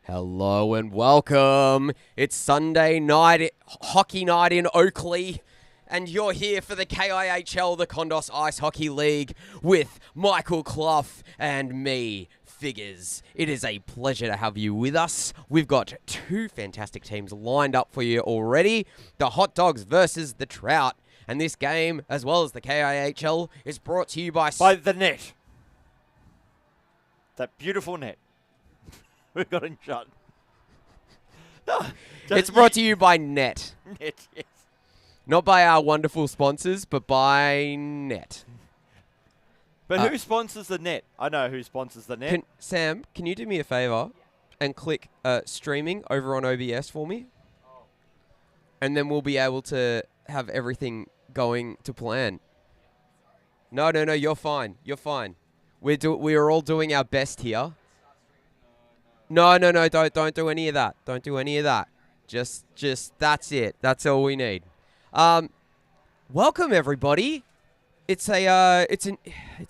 Hello and welcome. It's Sunday night, hockey night in Oakley, and you're here for the KIHL, the Kondos Ice Hockey League, with Michael Clough and me, Figures. It is a pleasure to have you with us. We've got two fantastic teams lined up for you already. The Hot Dogs versus the Trout. And this game, as well as the KIHL, is brought to you by the net. That beautiful net. We've got it shut. No, It's brought to you by Net. Net, yes. Not by our wonderful sponsors, but by Net. But who sponsors the net? I know who sponsors the net. Sam, can you do me a favor and click streaming over on OBS for me? And then we'll be able to have everything going to plan. No, you're fine. You're fine. We are all doing our best here. No, don't do any of that. Don't do any of that. Just that's it. That's all we need. Welcome everybody. It's a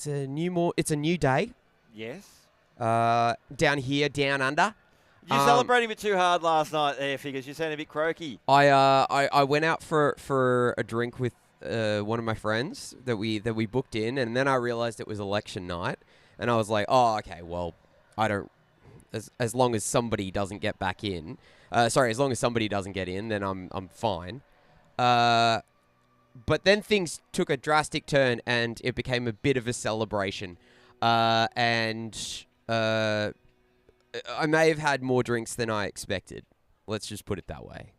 new day. Yes. Down here, down under. You celebrating a bit too hard last night there, Figures. You sound a bit croaky. I went out for a drink with one of my friends that we booked in, and then I realized it was election night, and I was like, oh, okay, well, I don't. As long as somebody doesn't get back in, as long as somebody doesn't get in, then I'm fine. But then things took a drastic turn, and it became a bit of a celebration. And I may have had more drinks than I expected. Let's just put it that way.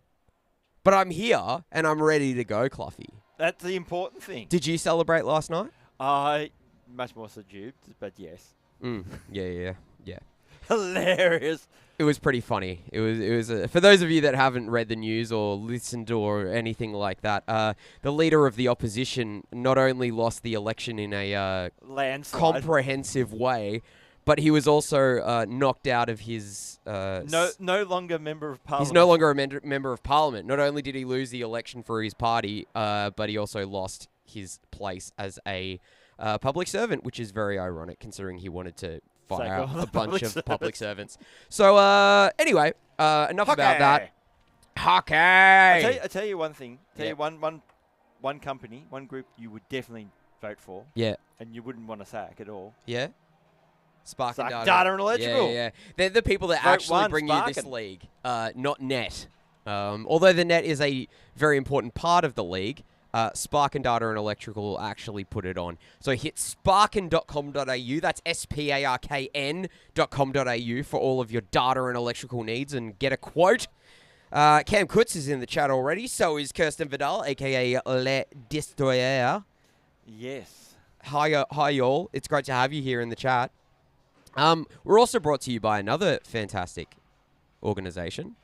But I'm here, and I'm ready to go, Cluffy. That's the important thing. Did you celebrate last night? Much more subdued, but yes. Yeah. Hilarious. It was pretty funny. It was for those of you that haven't read the news or listened or anything like that. The leader of the opposition not only lost the election in a landslide, comprehensive way, but he was also knocked out of his. No longer member of parliament. He's no longer a member of parliament. Not only did he lose the election for his party, but he also lost his place as a public servant, which is very ironic considering he wanted to fire out a bunch of public servants. So, anyway, enough Hockey. about that. Hockey! I tell you one thing. Tell you one company, one group you would definitely vote for. Yeah. And you wouldn't want to sack at all. Yeah? Spark and Data. Data and Electrical. Yeah. They're the people that Vote actually one, bring you this Sparkin. league, not Net. Although the Net is a very important part of the league, Spark and Data and Electrical actually put it on. So hit sparkin.com.au. That's SPARKN.com.au for all of your data and electrical needs and get a quote. Cam Kutz is in the chat already. So is Kirsten Vidal, a.k.a. Le Destroyer. Yes. Hi, y'all. It's great to have you here in the chat. We're also brought to you by another fantastic organization.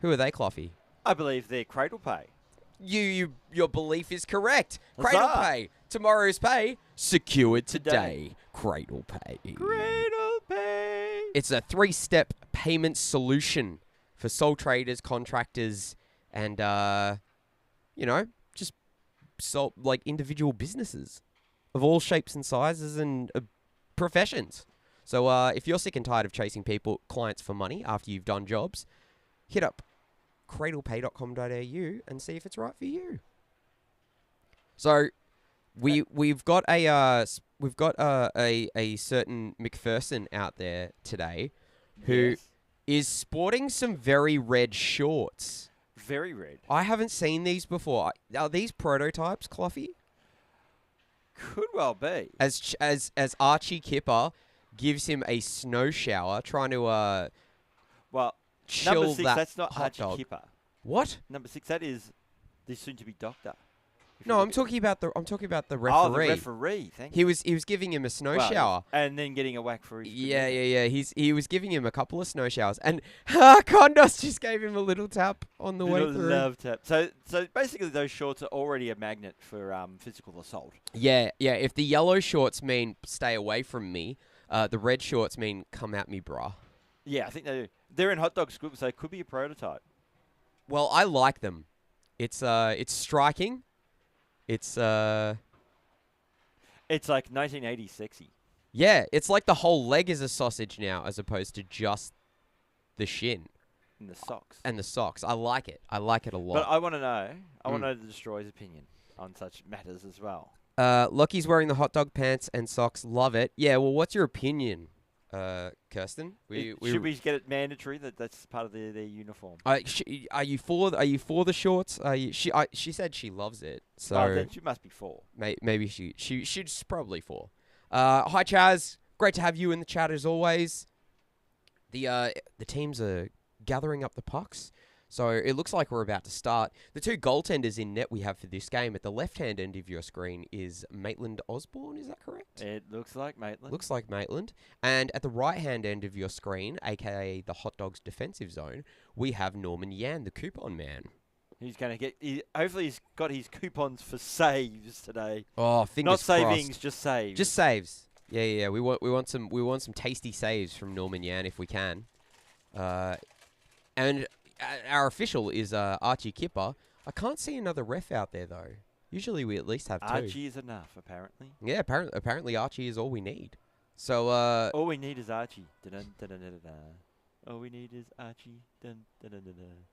Who are they, Cloughy? I believe they're Cradle Pay. Your belief is correct. Huzzah. Cradle Pay. Tomorrow's pay secured today. Cradle Pay. Cradle Pay. It's a 3-step payment solution for sole traders, contractors, and just individual businesses of all shapes and sizes and professions. So if you're sick and tired of chasing clients for money after you've done jobs, hit up cradlepay.com.au and see if it's right for you. So we've got a certain McPherson out there today who is sporting some very red shorts. Very red. I haven't seen these before. Are these prototypes, Cloughy? Could well be. As Archie Kipper gives him a snow shower, trying to chill number 6, that that's not hot Archie dog. Kipper. What? Number 6, that is the soon-to-be doctor. No, I'm talking about the referee. Oh, the referee. Thank you. He was giving him a snow shower. And then getting a whack for his... Yeah. He was giving him a couple of snow showers, and Kondos just gave him a little tap on the way through. Love tap. So basically, those shorts are already a magnet for physical assault. Yeah. If the yellow shorts mean stay away from me, the red shorts mean come at me, brah. Yeah, I think they're in hot dog scoop, so it could be a prototype. Well, I like them. It's striking. It's like 1980s sexy. Yeah, it's like the whole leg is a sausage now, as opposed to just the shin. And the socks. And the socks. I like it. I like it a lot. But I want to know. I want to know the Destroyer's opinion on such matters as well. Lockie's wearing the hot dog pants and socks. Love it. Yeah. Well, what's your opinion, Kirsten? Should we get it mandatory that's part of their uniform? Are you for the shorts? She said she loves it. So then she must be for. Maybe she's probably for. Hi Chaz. Great to have you in the chat as always. The teams are gathering up the pucks. So it looks like we're about to start. The two goaltenders in net we have for this game at the left-hand end of your screen is Maitland Osborne, is that correct? It looks like Maitland. Looks like Maitland. And at the right-hand end of your screen, aka the Hot Dogs defensive zone, we have Norman Yan, the coupon man. He's going to get... hopefully he's got his coupons for saves today. Oh, fingers Not crossed. savings, just saves. Just saves. Yeah. We want some tasty saves from Norman Yan if we can. And our official is Archie Kipper. I can't see another ref out there though. Usually we at least have two. Archie is enough, apparently. Yeah, apparently Archie is all we need. So all we need is Archie. Dun-dun-dun-dun-dun-dun. All we need is Archie. Dun-dun-dun-dun-dun.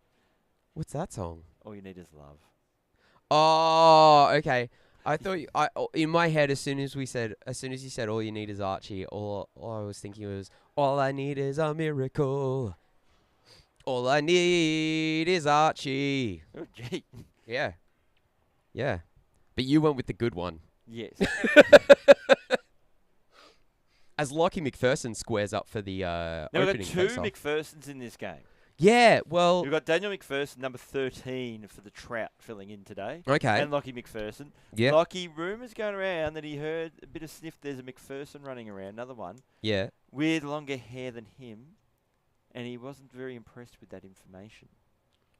What's that song? All you need is love. Oh, okay. I thought in my head as soon as you said all you need is Archie, all I was thinking was all I need is a miracle. All I need is Archie. Oh, gee. Yeah. But you went with the good one. Yes. As Lockie McPherson squares up for the now opening we've got two face-off. McPhersons in this game. Yeah, well... We've got Daniel McPherson, number 13, for the Trout, filling in today. Okay. And Lockie McPherson. Yeah. Lockie, rumours going around that he heard a bit of sniff. There's a McPherson running around, another one. Yeah. With longer hair than him. And he wasn't very impressed with that information.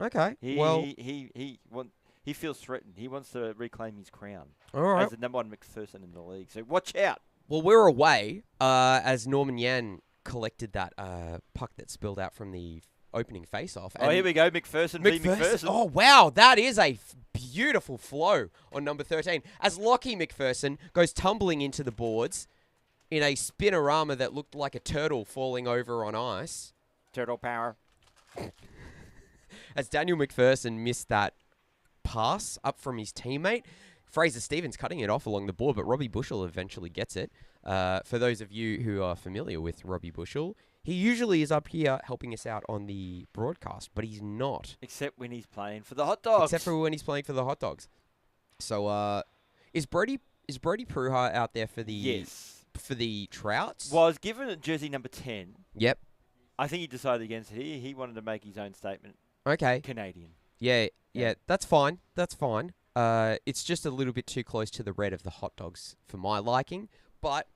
Okay. He feels threatened. He wants to reclaim his crown All right. as the number one McPherson in the league. So watch out. Well, we're away as Norman Yan collected that puck that spilled out from the opening face-off. Oh, here we go. McPherson v. McPherson. Oh, wow. That is a beautiful flow on number 13. As Lockie McPherson goes tumbling into the boards in a spinorama that looked like a turtle falling over on ice. Turtle power. As Daniel McPherson missed that pass up from his teammate, Fraser Stevens cutting it off along the board, but Robbie Bushell eventually gets it. For those of you who are familiar with Robbie Bushell, he usually is up here helping us out on the broadcast, but he's not. Except when he's playing for the Hot Dogs. Except for when he's playing for the Hot Dogs. So, is Brody Pruha out there for the for the Trouts? Was given a jersey number 10. Yep. I think he decided against it. He wanted to make his own statement. Okay. Canadian. Yeah. That's fine. That's fine. It's just a little bit too close to the red of the Hot Dogs for my liking, but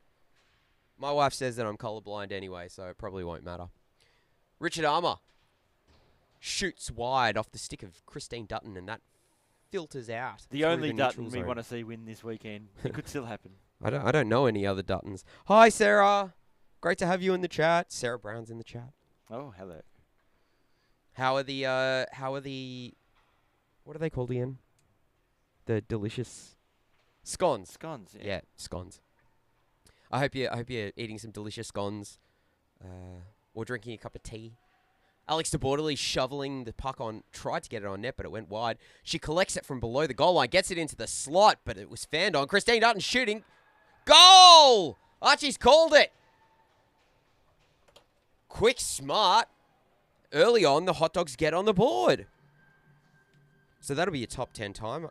my wife says that I'm colorblind anyway, so it probably won't matter. Richard Armour shoots wide off the stick of Christine Dutton, and that filters out. The only Dutton we want to see win this weekend. It could still happen. I don't know any other Duttons. Hi, Sarah. Great to have you in the chat. Sarah Brown's in the chat. Oh, hello. How are the what are they called again? The delicious scones. Scones, yeah. Yeah, scones. I hope you're eating some delicious scones, or drinking a cup of tea. Alex de Bordeley shoveling the puck on, tried to get it on net, but it went wide. She collects it from below the goal line, gets it into the slot, but it was fanned on. Christine Dutton shooting. Goal! Archie's called it. Quick, smart. Early on, the Hot Dogs get on the board. So that'll be your top 8 timer.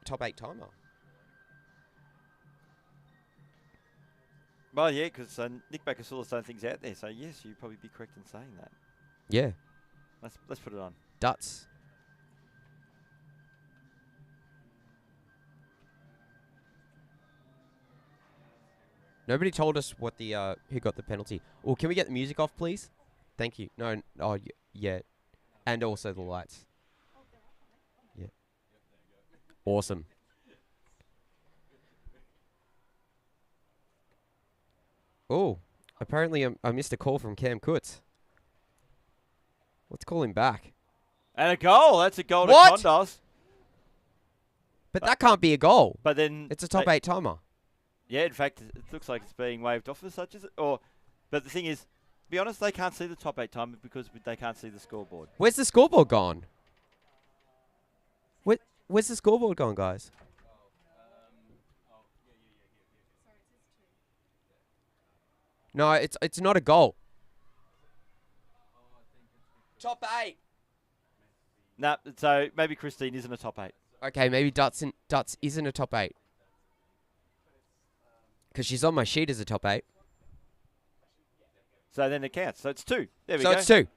Well, yeah, because Nick Bakasula's done things out there. So, yes, you'd probably be correct in saying that. Yeah. Let's put it on. Duts. Nobody told us what the who got the penalty. Oh, can we get the music off, please? Thank you. No. Oh, yeah. And also the lights. Yeah. Awesome. Oh, apparently I missed a call from Cam Kutz. Let's call him back. And a goal. That's a goal What? to Kondos. But that can't be a goal. But then It's a top 8 timer. Yeah, in fact, it looks like it's being waved off as such, is it? But the thing is, be honest, they can't see the top 8 time because they can't see the scoreboard. Where's the scoreboard gone? Where's the scoreboard gone, guys? No, it's not a goal. Top 8. Nah, so maybe Christine isn't a top 8. Okay, maybe Duts isn't a top 8. Because she's on my sheet as a top 8. So then it counts. So it's 2. There we So go. it's 2.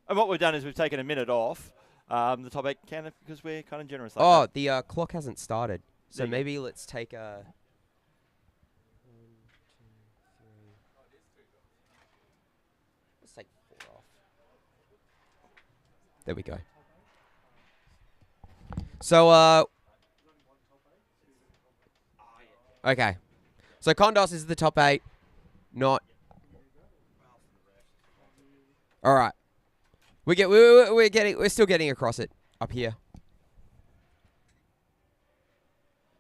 And what we've done is we've taken a minute off the top 8 counted because we're kind of generous like Oh, that. the clock hasn't started. So There you go. maybe let's take a... 1, 2, 3... Let's take 4 off. There we go. So, okay. So Kondos is the top 8. Not... All right. We're still getting across it up here.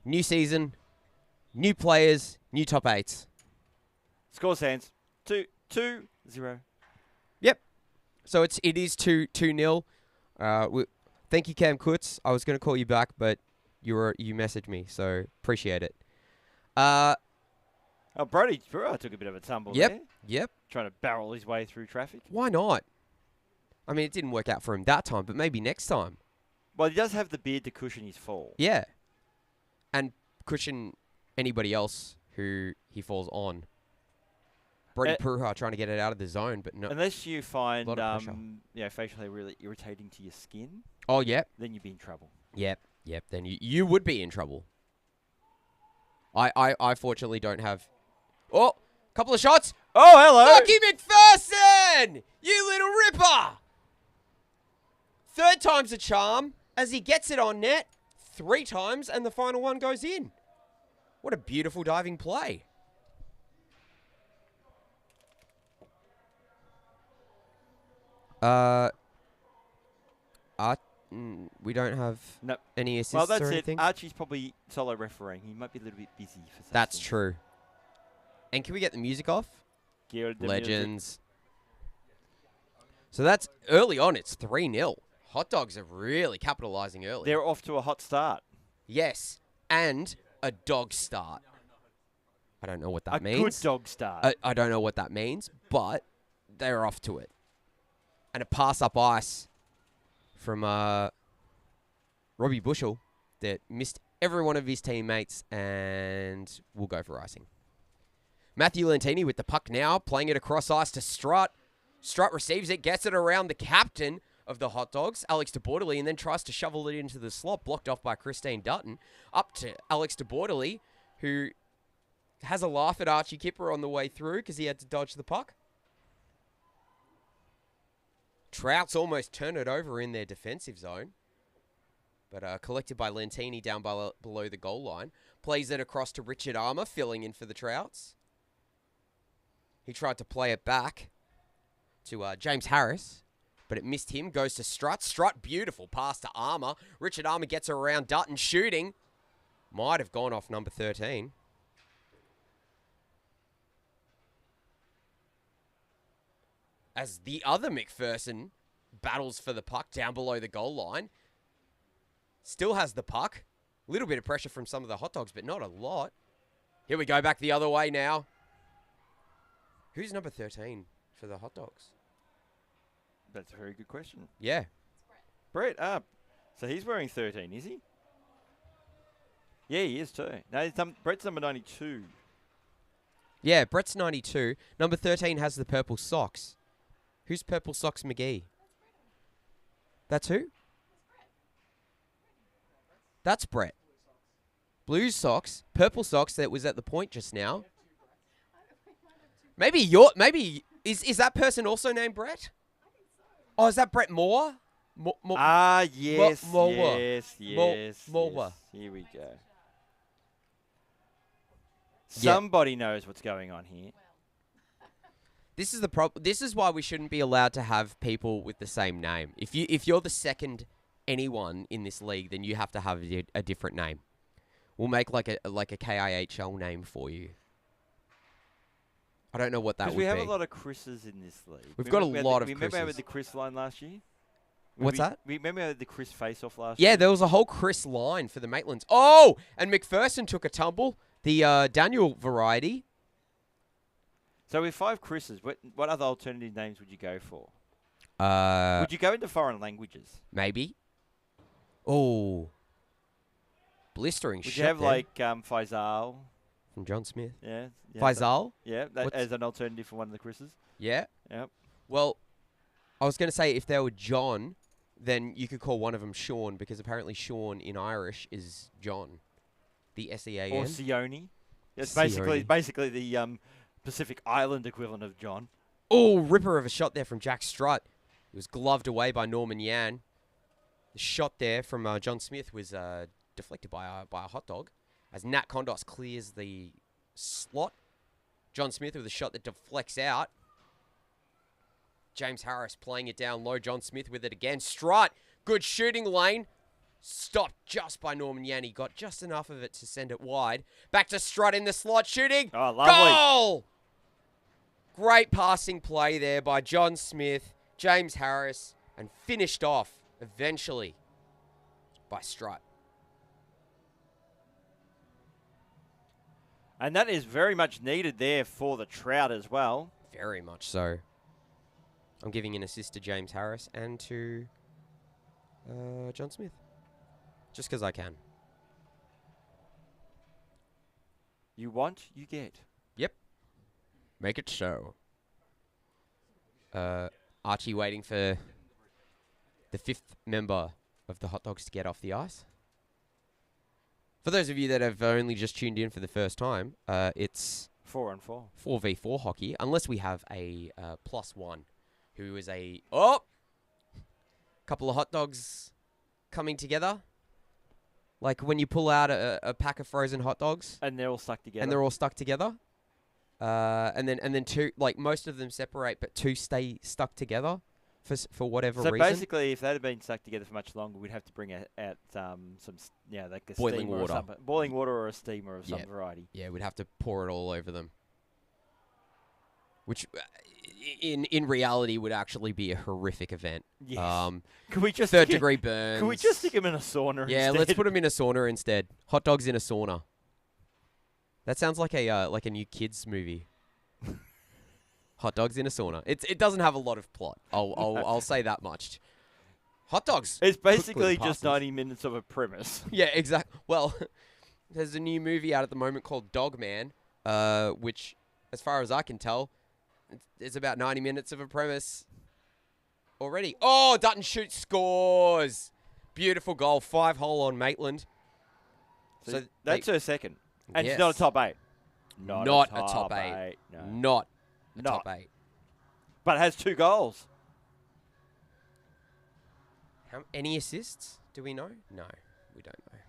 New season, new players, new top 8s. Score stands 2-0. Yep. So it is 2-0. Thank you, Cam Kutz. I was going to call you back, but you messaged me, so appreciate it. Oh, Brody took a bit of a tumble there. Yep. Trying to barrel his way through traffic. Why not? I mean, it didn't work out for him that time, but maybe next time. Well, he does have the beard to cushion his fall. Yeah. And cushion anybody else who he falls on. Brody Pruha trying to get it out of the zone, but no. Unless you find facial hair really irritating to your skin. Oh, yep. Then you'd be in trouble. Yep. Then you would be in trouble. I fortunately don't have... Oh, couple of shots. Oh, hello. Lucky McPherson! You little ripper! 3rd time's a charm as he gets it on net 3 times and the final one goes in. What a beautiful diving play. We don't have any assists well, that's or anything. Archie's probably solo refereeing. He might be a little bit busy for something. That's true. And can we get the music off? Legends. So that's early on. It's 3-0. Hot Dogs are really capitalizing early. They're off to a hot start. Yes, and a dog start. I don't know what that means. A good dog start. I don't know what that means, but they're off to it. And a pass up ice from Robbie Bushell that missed every one of his teammates and will go for icing. Matthew Lentini with the puck now, playing it across ice to Strut. Strut receives it, gets it around the captain of the Hot Dogs, Alex DeBortoli, and then tries to shovel it into the slot, blocked off by Christine Dutton. Up to Alex DeBortoli, who has a laugh at Archie Kipper on the way through because he had to dodge the puck. Trout's almost turned it over in their defensive zone. But collected by Lentini down below the goal line. Plays it across to Richard Armour, filling in for the Trouts. He tried to play it back to James Harris, but it missed him. Goes to Strut. Strut, beautiful pass to Armour. Richard Armour gets around Dutton, shooting. Might have gone off number 13. As the other McPherson battles for the puck down below the goal line. Still has the puck. A little bit of pressure from some of the Hot Dogs, but not a lot. Here we go back the other way now. Who's number 13 for the Hot Dogs? That's a very good question. Yeah. Brett, so he's wearing 13, is he? Yeah, he is too. No, Brett's number 92. Yeah, Brett's 92. Number 13 has the purple socks. Who's Purple Socks McGee? That's who? That's Brett. Blue socks, purple socks that was at the point just now. Maybe is that person also named Brett? Oh, is that Brett Moore? Yes, yes. Moore. Here we go. Somebody knows what's going on here. This is the problem. This is why we shouldn't be allowed to have people with the same name. If you're the second anyone in this league, then you have to have a different name. We'll make like a KIHL name for you. I don't know what that would be. Because we have a lot of Chris's in this league. We've got a lot of Remember we Chris's. had the Chris line last year? What's that? We remember we had the Chris face-off last year? Yeah, there was a whole Chris line for the Maitlands. Oh, and McPherson took a tumble. The Daniel variety. So with 5 Chris's, what other alternative names would you go for? Would you go into foreign languages? Maybe. Oh. Blistering Would shit you have there. like Faisal? From John Smith. Yeah. Faisal? Yeah, as an alternative for one of the Chris's. Yeah. Yep. Well, I was going to say if they were John, then you could call one of them Sean, because apparently Sean in Irish is John. The S-E-A-N. Or Sione. It's Sione. basically the Pacific Island equivalent of John. Oh, ripper of a shot there from Jack Strutt. It was gloved away by Norman Yan. The shot there from John Smith was deflected by a hot dog, as Nat Kondos clears the slot. John Smith with a shot that deflects out. James Harris playing it down low. John Smith with it again. Strutt, good shooting lane. Stopped just by Norman Yan. He got just enough of it to send it wide. Back to Strutt in the slot shooting. Oh, lovely. Goal! Great passing play there by John Smith, James Harris, and finished off eventually by Strutt. And that is very much needed there for the Trout as well. Very much so. I'm giving an assist to James Harris and to John Smith. Just because I can. You want, you get. Yep. Make it so. Archie waiting for the 5th member of the Hot Dogs to get off the ice. For those of you that have only just tuned in for the first time, it's 4-on-4. 4v4 hockey, unless we have a +1, who is a couple of hot dogs coming together. Like when you pull out a pack of frozen hot dogs. And they're all stuck together. And they're all stuck together. And then 2, like most of them separate, but 2 stay stuck together for whatever reason. So basically, if that had been stuck together for much longer, we'd have to bring out some like a boiling steamer water. or something. Boiling water or a steamer of some Yep. variety. Yeah, we'd have to pour it all over them. Which, in reality, would actually be a horrific event. Yes. Can we just 3rd-degree burns. Can we just stick them in a sauna? Yeah, instead? let's put them in a sauna instead. Hot dogs in a sauna. That sounds like a new kids movie. Hot dogs in a sauna. It doesn't have a lot of plot. I'll say that much. Hot dogs. It's basically quickly just 90 minutes of a premise. Yeah, exactly. Well, there's a new movie out at the moment called Dogman, which, as far as I can tell, it's about 90 minutes of a premise already. Oh, Dutton shoots, scores. Beautiful goal. 5-hole on Maitland. So that's her second. And yes. she's not a top 8. Not a top 8. No. Not a top 8. But has 2 goals. Any assists? Do we know? No, we don't know.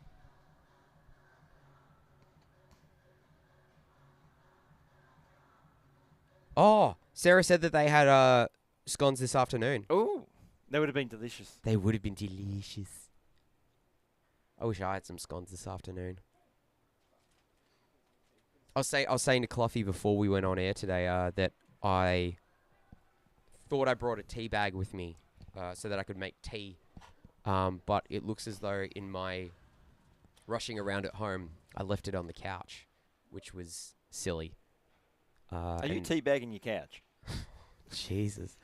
Oh, Sarah said that they had scones this afternoon. Ooh, they would have been delicious. They would have been delicious. I wish I had some scones this afternoon. I was saying to Cluffy before we went on air today that I thought I brought a tea bag with me so that I could make tea. But it looks as though in my rushing around at home, I left it on the couch, which was silly. Are you teabagging your couch? Jesus.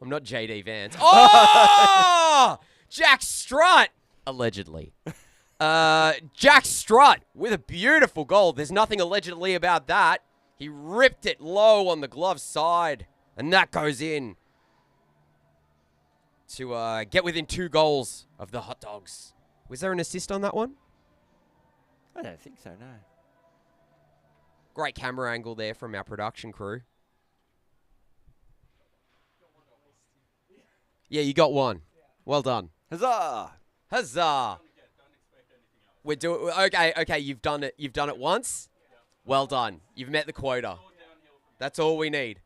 I'm not JD Vance. Oh! Jack Strutt! Allegedly. Jack Strutt with a beautiful goal. There's nothing allegedly about that. He ripped it low on the glove side, and that goes in to get within 2 goals of the Hot Dogs. Was there an assist on that one? I don't think so, no. Great camera angle there from our production crew. Yeah, you got one. Well done. Huzzah! Huzzah! We're doing okay. You've done it. You've done it once. Well done. You've met the quota. That's all we need.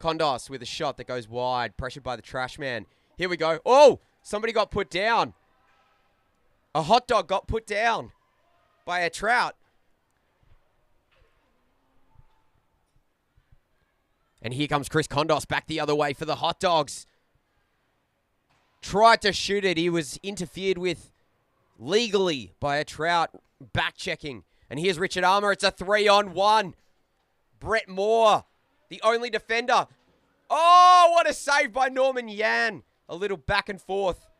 Kondos with a shot that goes wide, pressured by the trash man. Here we go. Oh, somebody got put down. A hot dog got put down by a Trout. And here comes Chris Kondos back the other way for the Hot Dogs. Tried to shoot it. He was interfered with legally by a Trout. Back checking. And here's Richard Armour. It's a 3-on-1. Brett Moore, the only defender. Oh, what a save by Norman Yan. A little back and forth.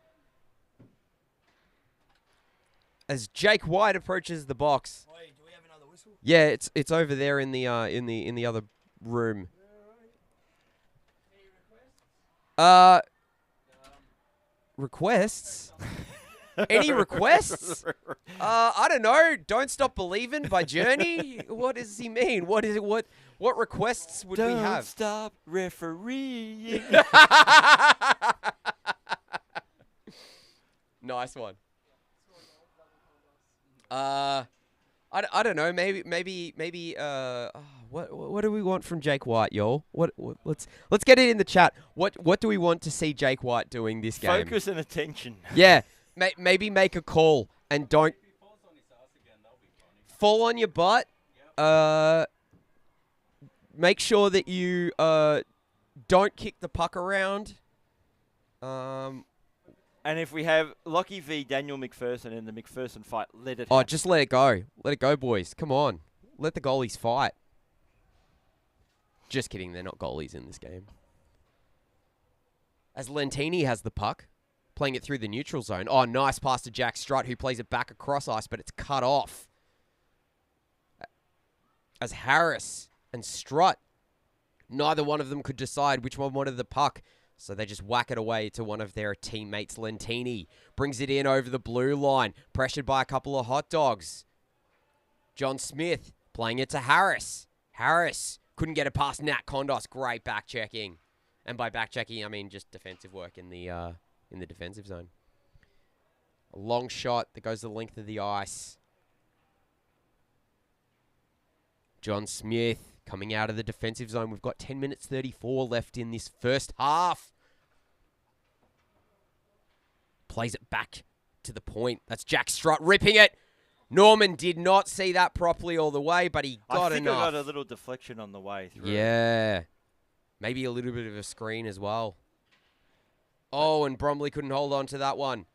As Jake White approaches the box. Wait, do we have another whistle? Yeah, it's over there in the other room. Requests? Any requests? I don't know. Don't Stop Believing by Journey. What does he mean? What is it? What requests would we have? Don't stop refereeing. Nice one. I don't know. Maybe. What do we want from Jake White, y'all? Let's get it in the chat. What do we want to see Jake White doing this game? Focus and attention. Yeah. Maybe make a call and don't fall on your butt. Make sure that you don't kick the puck around. And if we have Lockie v. Daniel McPherson in the McPherson fight, let it Oh, happen. just let it go. Let it go, boys. Come on. Let the goalies fight. Just kidding. They're not goalies in this game. As Lentini has the puck, playing it through the neutral zone. Oh, nice pass to Jack Strutt, who plays it back across ice, but it's cut off. As Harris and Strutt, neither one of them could decide which one wanted the puck. So they just whack it away to one of their teammates. Lentini brings it in over the blue line. Pressured by a couple of Hot Dogs. John Smith playing it to Harris. Harris couldn't get it past Nat Kondos. Great back checking. And by back checking, I mean just defensive work in the defensive zone. A long shot that goes the length of the ice. John Smith coming out of the defensive zone. We've got 10 minutes 34 left in this first half. Plays it back to the point. That's Jack Strutt ripping it. Norman did not see that properly all the way, but he got enough. I got a little deflection on the way through. Yeah. Maybe a little bit of a screen as well. Oh, and Bromley couldn't hold on to that one.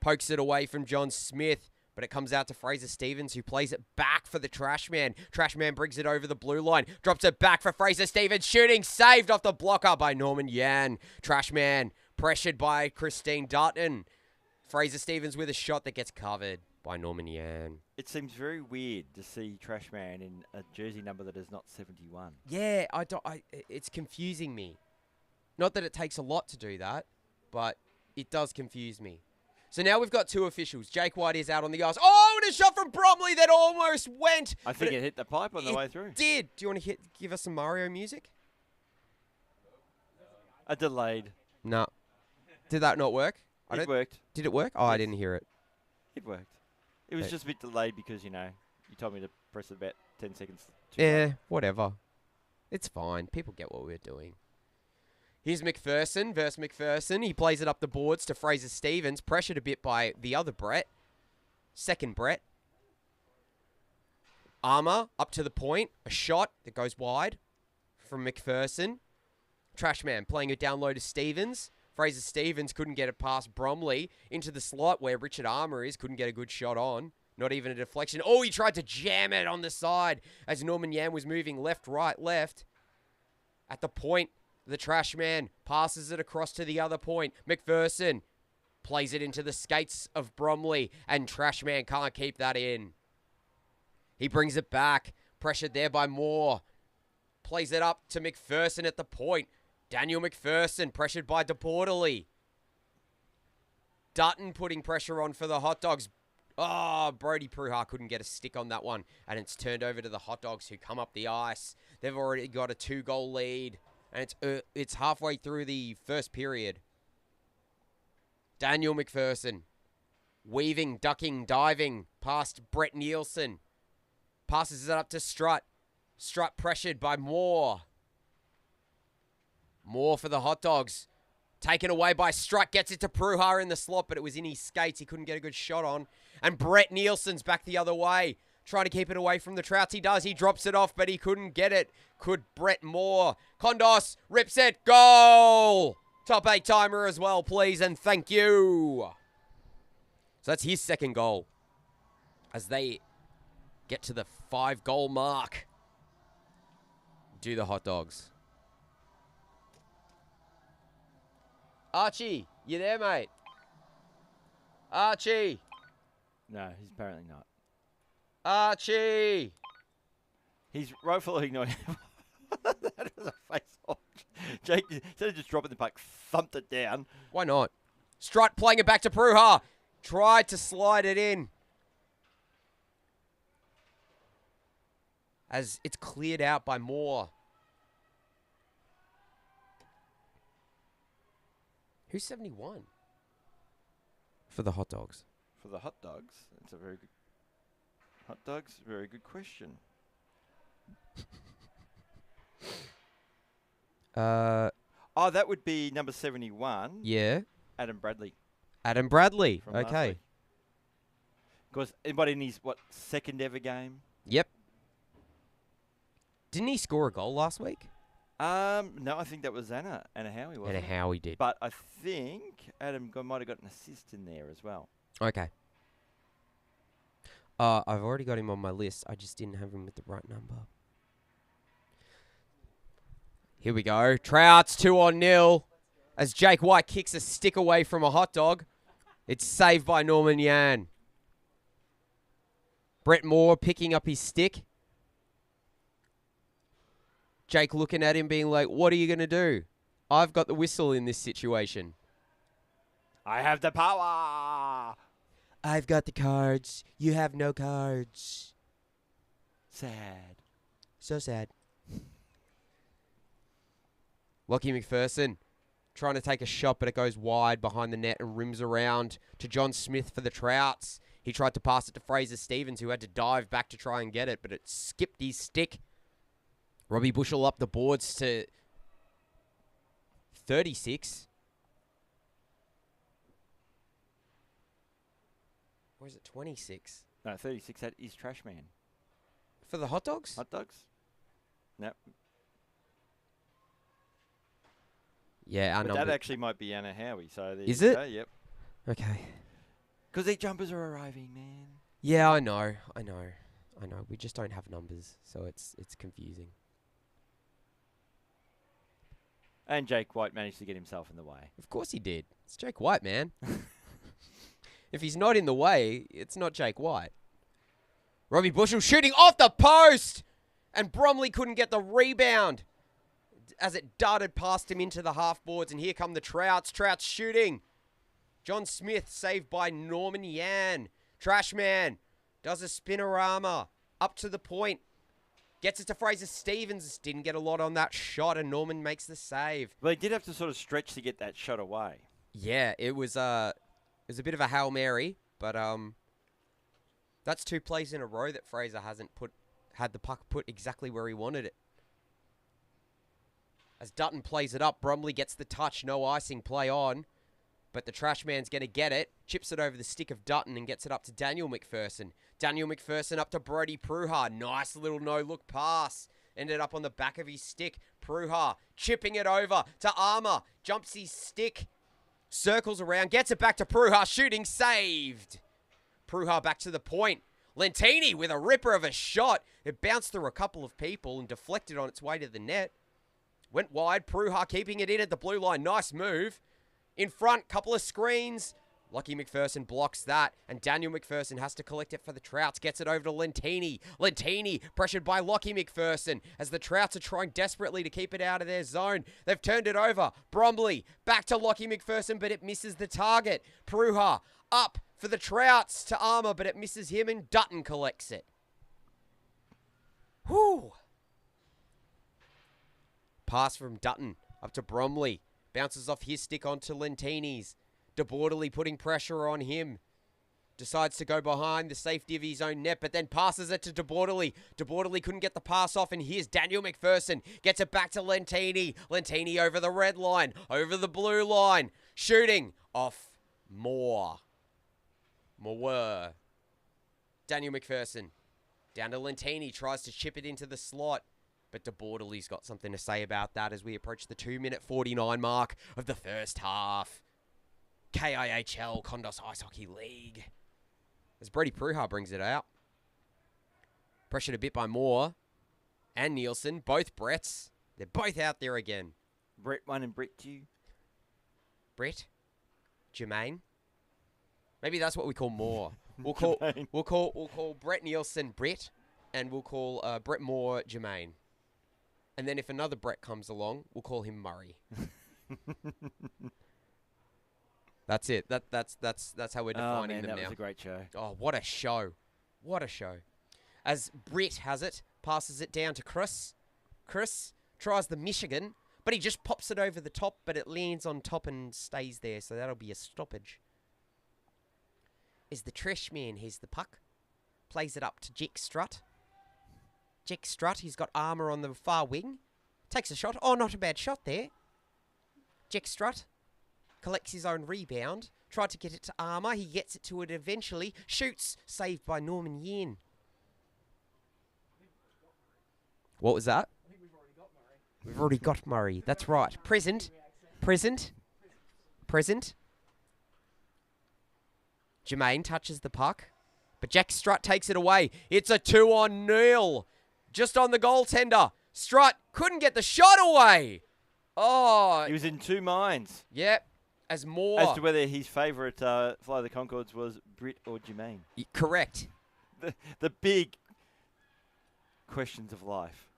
Pokes it away from John Smith. But it comes out to Fraser Stevens, who plays it back for the Trash Man. Trash Man brings it over the blue line. Drops it back for Fraser Stevens. Shooting. Saved off the blocker by Norman Yan. Trash Man pressured by Christine Dutton. Fraser Stevens with a shot that gets covered by Norman Yan. It seems very weird to see Trash Man in a jersey number that is not 71. Yeah, it's confusing me. Not that it takes a lot to do that, but it does confuse me. So now we've got two officials. Jake White is out on the ice. Oh, and a shot from Bromley that almost went. I think it hit the pipe on the way through. Did. Do you want to give us some Mario music? A delayed. No. Did that not work? It worked. Did it work? Oh, Yes. I didn't hear it. It worked. It was just a bit delayed because, you told me to press it about 10 seconds. Yeah, whatever. It's fine. People get what we're doing. Here's McPherson versus McPherson. He plays it up the boards to Fraser Stevens. Pressured a bit by the other Brett. Second Brett. Armour up to the point. A shot that goes wide from McPherson. Trashman playing it down low to Stevens. Fraser Stevens couldn't get it past Bromley into the slot where Richard Armour is. Couldn't get a good shot on. Not even a deflection. Oh, he tried to jam it on the side as Norman Yan was moving left, right, left. At the point, the trash man passes it across to the other point. McPherson plays it into the skates of Bromley, and Trashman can't keep that in. He brings it back, pressured there by Moore. Plays it up to McPherson at the point. Daniel McPherson, pressured by DePortoli. Dutton putting pressure on for the Hot Dogs. Oh, Brody Pruha couldn't get a stick on that one. And it's turned over to the Hot Dogs who come up the ice. They've already got a 2-goal lead. And it's halfway through the first period. Daniel McPherson. Weaving, ducking, diving past Brett Nielsen. Passes it up to Strutt. Strutt pressured by Moore. Moore for the Hot Dogs. Taken away by Strutt. Gets it to Pruha in the slot, but it was in his skates. He couldn't get a good shot on. And Brett Nielsen's back the other way. Trying to keep it away from the Trouts. He does. He drops it off, but he couldn't get it. Could Brett Moore. Kondos rips it. Goal! Top 8 timer as well, please, and thank you. So that's his second goal. As they get to the 5-goal mark. Do the hot dogs. Archie, you there, mate? Archie. No, he's apparently not. Archie. He's rightfully not. That was a face off. Jake, instead of just dropping the puck, thumped it down. Why not? Strut playing it back to Pruha. Tried to slide it in. As it's cleared out by Moore. Who's 71? For the hot dogs. For the hot dogs? That's a very good... Hot dogs? Very good question. Oh, that would be number 71. Yeah. Adam Bradley. Adam Bradley. From last Okay. week. Because anybody in his, second ever game? Yep. Didn't he score a goal last week? No, I think that was Anna Howie, wasn't it? Anna Howie did. But I think Adam might have got an assist in there as well. Okay. I've already got him on my list. I just didn't have him with the right number. Here we go. Trout's 2-0. As Jake White kicks a stick away from a hot dog. It's saved by Norman Yan. Brett Moore picking up his stick. Jake looking at him being like, what are you going to do? I've got the whistle in this situation. I have the power. I've got the cards. You have no cards. Sad. So sad. Lockie McPherson trying to take a shot, but it goes wide behind the net and rims around to John Smith for the Trouts. He tried to pass it to Fraser Stevens, who had to dive back to try and get it, but it skipped his stick. Robbie Bushell up the boards to 36. Or is it 26? No, 36. That is Trash Man. For the hot dogs? Hot dogs? No. Yeah, our But number. that actually might be Anna Howie. So there Is you it? go, yep. Okay. Because their jumpers are arriving, man. Yeah, I know. We just don't have numbers, so it's confusing. And Jake White managed to get himself in the way. Of course he did. It's Jake White, man. If he's not in the way, it's not Jake White. Robbie Bushell shooting off the post! And Bromley couldn't get the rebound as it darted past him into the half boards. And here come the Trouts. Trouts shooting. John Smith saved by Norman Yan. Trashman does a spinorama up to the point. Gets it to Fraser Stevens. Didn't get a lot on that shot, and Norman makes the save. Well, he did have to sort of stretch to get that shot away. Yeah, it was a bit of a Hail Mary, but that's 2 plays in a row that Fraser hasn't had the puck put exactly where he wanted it. As Dutton plays it up, Bromley gets the touch, no icing, play on. But the trash man's going to get it, chips it over the stick of Dutton and gets it up to Daniel McPherson. Daniel McPherson up to Brody Pruha. Nice little no-look pass. Ended up on the back of his stick. Pruha chipping it over to Armour. Jumps his stick. Circles around. Gets it back to Pruha. Shooting saved. Pruha back to the point. Lentini with a ripper of a shot. It bounced through a couple of people and deflected on its way to the net. Went wide. Pruha keeping it in at the blue line. Nice move. In front, couple of screens. Lockie McPherson blocks that, and Daniel McPherson has to collect it for the Trouts. Gets it over to Lentini. Lentini pressured by Lockie McPherson as the Trouts are trying desperately to keep it out of their zone. They've turned it over. Bromley back to Lockie McPherson, but it misses the target. Pruha up for the Trouts to Armour, but it misses him, and Dutton collects it. Whew. Pass from Dutton up to Bromley. Bounces off his stick onto Lentini's. DeBorderly putting pressure on him. Decides to go behind the safety of his own net, but then passes it to DeBorderly. DeBorderly couldn't get the pass off, and here's Daniel McPherson. Gets it back to Lentini. Lentini over the red line, over the blue line. Shooting off Moore. Daniel McPherson. Down to Lentini, tries to chip it into the slot. But DeBordeley's got something to say about that as we approach the 2-minute 49 mark of the first half. KIHL, Kondos Ice Hockey League. As Brady Pruha brings it out. Pressured a bit by Moore and Nielsen. Both Bretts. They're both out there again. Brett 1 and Brett 2. Brett? Jermaine? Maybe that's what we call Moore. We'll call Brett Nielsen Brett, and we'll call Brett Moore Jermaine. And then if another Brett comes along, we'll call him Murray. That's it. That's how we're defining them now. That was a great show. Oh, what a show. What a show. As Britt has it, passes it down to Chris. Chris tries the Michigan, but he just pops it over the top, but it lands on top and stays there, so that'll be a stoppage. Is the trash man, here's the puck. Plays it up to Jack Strutt. Jack Strutt, he's got armour on the far wing. Takes a shot. Oh, not a bad shot there. Jack Strutt collects his own rebound. Tried to get it to armour. He gets it to it eventually. Shoots. Saved by Norman Yen. What was that? I think we've already got Murray. We've already got Murray. That's right. Present. Present. Present. Jermaine touches the puck. But Jack Strutt takes it away. It's a 2-on-0. Just on the goaltender. Strutt couldn't get the shot away. Oh. He was in two minds. Yep. As more. As to whether his favourite Fly the Concords was Britt or Jermaine. Correct. The big questions of life.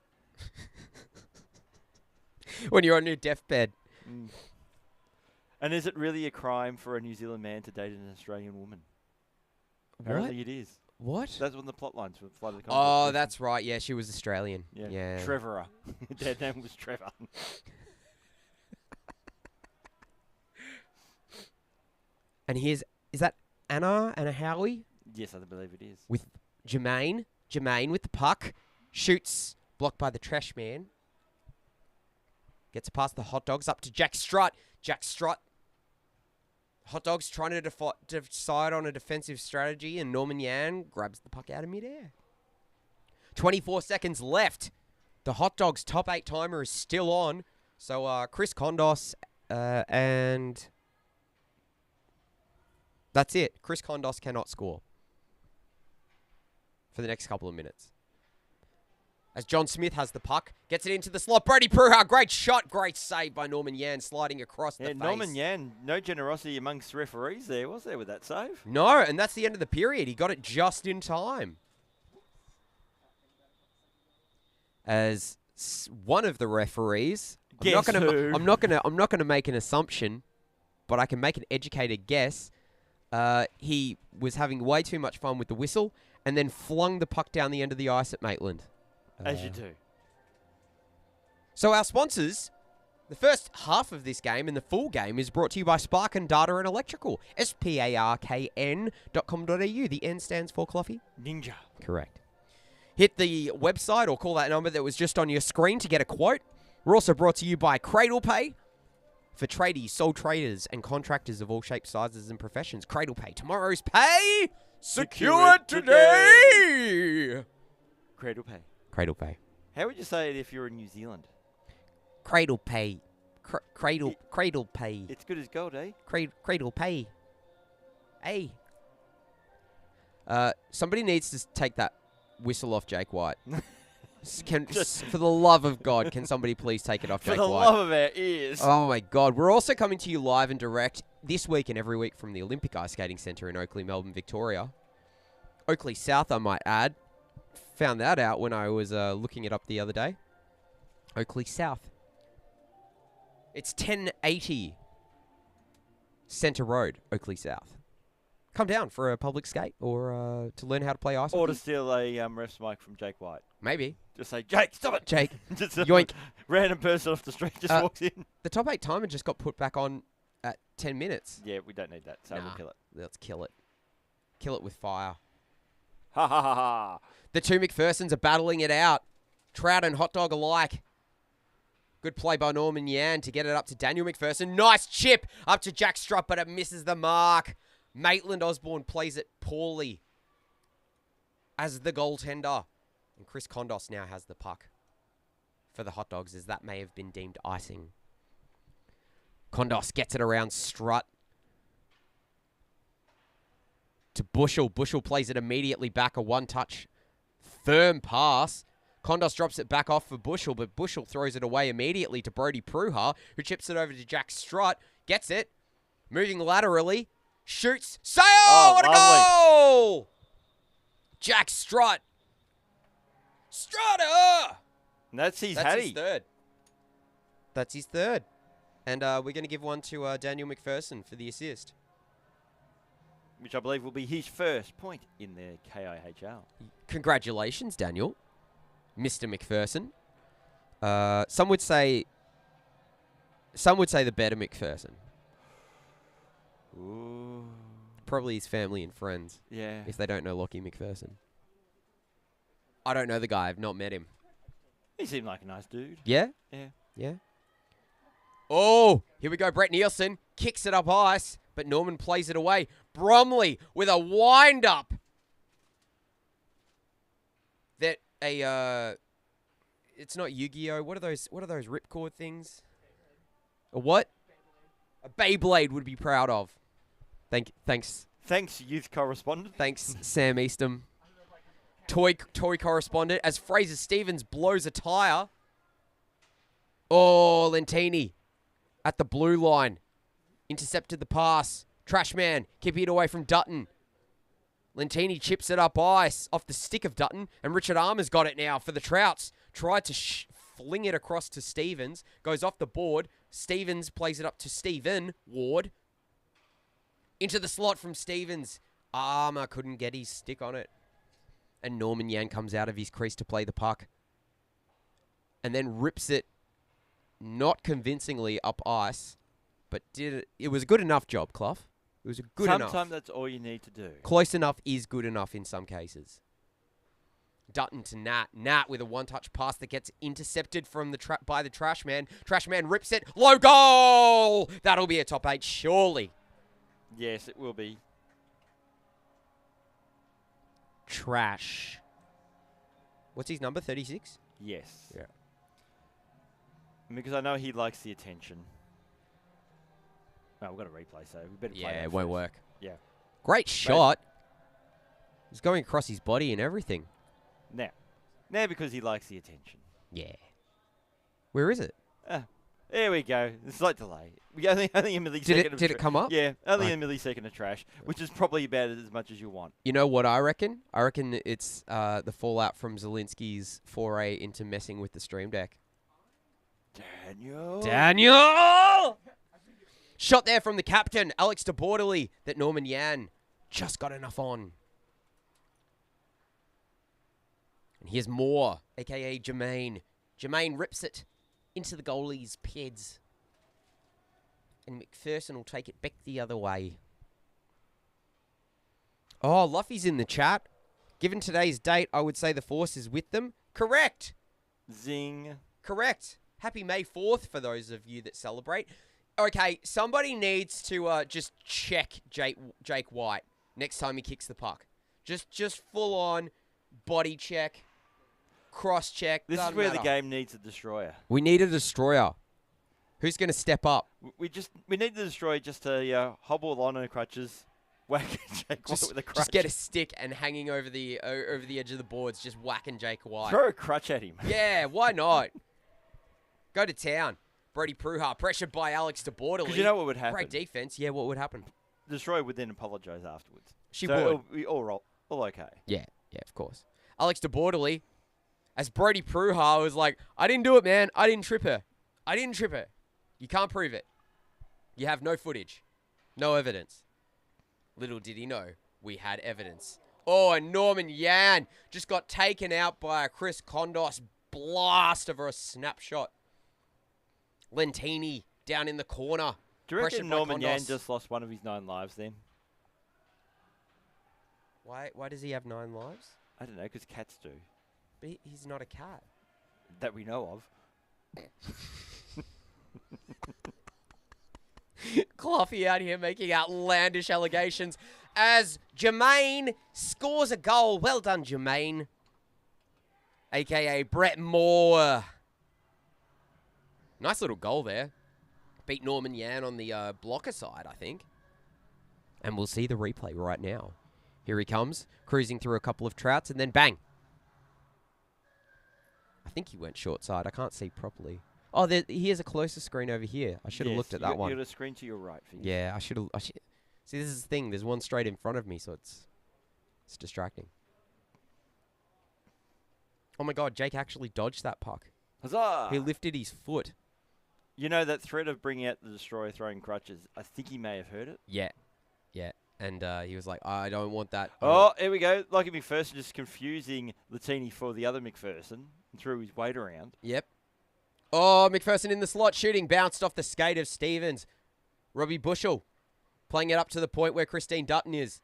When you're on your deathbed. Mm. And is it really a crime for a New Zealand man to date an Australian woman? Apparently it is. What? That's one of the plot lines for Fly the Concords. Oh, that's right. Yeah, she was Australian. Yeah. Trevor. Their name was Trevor. And is that Anna Howie? Yes, I believe it is. With Jermaine. Jermaine with the puck. Shoots. Blocked by the trash man. Gets past the Hot Dogs up to Jack Strutt. Jack Strutt. Hot Dogs trying to decide on a defensive strategy, and Norman Yan grabs the puck out of midair. 24 seconds left. The Hot Dogs top 8 timer is still on. So Chris Kondos and that's it. Chris Kondos cannot score for the next couple of minutes. As John Smith has the puck, gets it into the slot. Brady Pruha, great shot, great save by Norman Yan, sliding across the face. Norman Yan, no generosity amongst referees there, was there, with that save? No, and that's the end of the period. He got it just in time. As one of the referees, I'm not gonna make an assumption, but I can make an educated guess. He was having way too much fun with the whistle, and then flung the puck down the end of the ice at Maitland. As you do. So our sponsors, the first half of this game and the full game is brought to you by Sparkin Data and Electrical. SPARKN.com.au. The N stands for Cloughy. Ninja. Correct. Hit the website or call that number that was just on your screen to get a quote. We're also brought to you by Cradle Pay for tradies, sole traders, and contractors of all shapes, sizes, and professions. Cradle Pay. Tomorrow's pay secured today. Cradle Pay. Cradle Pay. How would you say it if you're in New Zealand? Cradle Pay. Cradle Pay. It's good as gold, eh? Cradle Pay. Hey. Somebody needs to take that whistle off Jake White. For the love of God, can somebody please take it off Jake White? For the love of our ears. Oh, my God. We're also coming to you live and direct this week and every week from the Olympic Ice Skating Centre in Oakley, Melbourne, Victoria. Oakley South, I might add. Found that out when I was looking it up the other day. Oakley South. It's 1080 Centre Road, Oakley South. Come down for a public skate or to learn how to play ice hockey. Or to steal a ref's mic from Jake White. Maybe. Just say, Jake, stop it. Jake, just yoink. Random person off the street just walks in. The top 8 timer just got put back on at 10 minutes. Yeah, we don't need that, so we'll kill it. Let's kill it. Kill it with fire. Ha ha ha ha. The two McPhersons are battling it out. Trout and Hot Dog alike. Good play by Norman Yan to get it up to Daniel McPherson. Nice chip up to Jack Strutt, but it misses the mark. Maitland Osborne plays it poorly. as the goaltender. And Chris Kondos now has the puck for the hot dogs, as that may have been deemed icing. Kondos gets it around Strut to Bushel. Bushel plays it immediately back, a one-touch firm pass. Kondos drops it back off for Bushel, but Bushel throws it away immediately to Brody Pruha, who chips it over to Jack Strut, gets it, moving laterally, shoots, sail! Oh, What a goal! Jack Strut. Strutter! And that's his That's Hattie. his third. That's his third. And we're going to give one to Daniel McPherson for the assist. Which I believe will be his first point in the KIHL. Congratulations, Daniel. Mr. McPherson. Some would say the better McPherson. Ooh. Probably his family and friends, Yeah. if they don't know Lockie McPherson. I don't know the guy. I've not met him. He seemed like a nice dude. Yeah? Yeah. Yeah. Oh, here we go. Brett Nielsen kicks it up ice, but Norman plays it away. Bromley with a wind-up. It's not Yu-Gi-Oh. What are those ripcord things? A what? A Beyblade would be proud of. Thanks. Thanks, youth correspondent. Thanks, Sam Eastham. Toy correspondent, as Fraser Stevens blows a tire. Oh, Lentini at the blue line. Intercepted the pass. Trashman, keeping it away from Dutton. Lentini chips it up ice off the stick of Dutton, and Richard Armour's got it now for the Trouts. Tried to fling it across to Stevens. Goes off the board. Stevens plays it up to Stephen Ward. Into the slot from Stevens. Armour couldn't get his stick on it. And Norman Yan comes out of his crease to play the puck. And then rips it, not convincingly, up ice. But it was a good enough job, Clough. It was a good enough. Sometimes that's all you need to do. Close enough is good enough in some cases. Dutton to Nat. Nat with a one-touch pass that gets intercepted from by the trash man. Trash man rips it. Low goal! That'll be a top 8, surely. Yes, it will be. Trash. What's his number? 36? Yes. Yeah. Because I know he likes the attention. No, we've got a replay, so we better play that it won't first. work. Yeah. Great shot. He's going across his body and everything. Now because he likes the attention. Yeah. Where is it? There we go. A slight delay. We only a millisecond. Did it come up? Yeah, only a millisecond of trash, which is probably about as much as you want. You know what I reckon? I reckon it's the fallout from Zelensky's foray into messing with the stream deck. Daniel! Shot there from the captain, Alex de Bordeley, that Norman Yan just got enough on. And here's Moore, a.k.a. Jermaine. Jermaine rips it into the goalie's peds. And McPherson will take it back the other way. Oh, Luffy's in the chat. Given today's date, I would say the Force is with them. Correct. Zing. Correct. Happy May 4th for those of you that celebrate. Okay, somebody needs to just check Jake White next time he kicks the puck. Just full on body check, cross check. This is where the game needs a destroyer. We need a destroyer. Who's going to step up? We need the destroyer just to hobble on crutches, whack Jake White with a crutch. Just get a stick and hanging over the edge of the boards, just whacking Jake White. Throw a crutch at him. Yeah, why not? Go to town. Brody Pruha, pressured by Alex de Bordeley. Because you know what would happen? Great defense. Yeah, what would happen? The destroyer would then apologise afterwards. She so would. It'll be all okay. Yeah, of course. Alex de Bordeley, as Brody Pruha was like, I didn't do it, man. I didn't trip her. You can't prove it. You have no footage. No evidence. Little did he know, we had evidence. Oh, and Norman Yan just got taken out by a Chris Kondos blast over a snapshot. Lentini down in the corner. Do you reckon Norman Yan just lost one of his 9 lives then? Why does he have 9 lives? I don't know, because cats do. But he's not a cat. That we know of. Cloughy out here making outlandish allegations. as Jermaine scores a goal. Well done, Jermaine. A.K.A. Brett Moore. Nice little goal there. Beat Norman Yan on the blocker side, I think. And we'll see the replay right now. Here he comes, cruising through a couple of Trouts, and then bang. I think he went short side. I can't see properly. Oh, he has a closer screen over here. I should have looked at that one. You got a screen to your right. Yeah, I should have. See, this is the thing. There's one straight in front of me, so it's distracting. Oh my God, Jake actually dodged that puck. Huzzah! He lifted his foot. You know that threat of bringing out the destroyer throwing crutches? I think he may have heard it. Yeah. Yeah. And he was like, I don't want that. Oh, here we go. Lucky McPherson just confusing Latini for the other McPherson and threw his weight around. Yep. Oh, McPherson in the slot shooting. Bounced off the skate of Stevens. Robbie Bushell playing it up to the point where Christine Dutton is.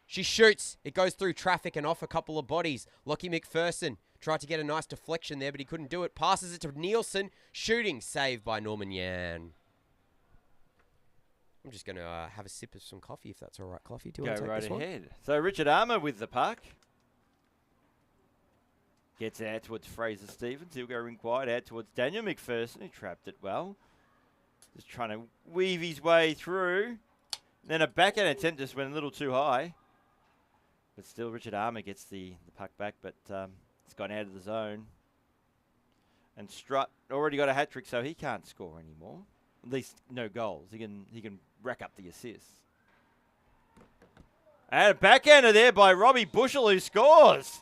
She shoots. It goes through traffic and off a couple of bodies. Lockie McPherson tried to get a nice deflection there, but he couldn't do it. Passes it to Nielsen. Shooting. Saved by Norman Yan. I'm just going to have a sip of some coffee, if that's all right, Cluffy. Do you want to take Go this right one? ahead. So Richard Armour with the puck. Gets out towards Fraser Stevens. He'll go rink wide out towards Daniel McPherson, who trapped it well. Just trying to weave his way through. Then a backhand attempt just went a little too high. But still, Richard Armour gets the puck back, but it's gone out of the zone. And Strutt already got a hat-trick, so he can't score anymore. At least no goals. He can rack up the assists. And a backhander there by Robbie Bushell, who scores.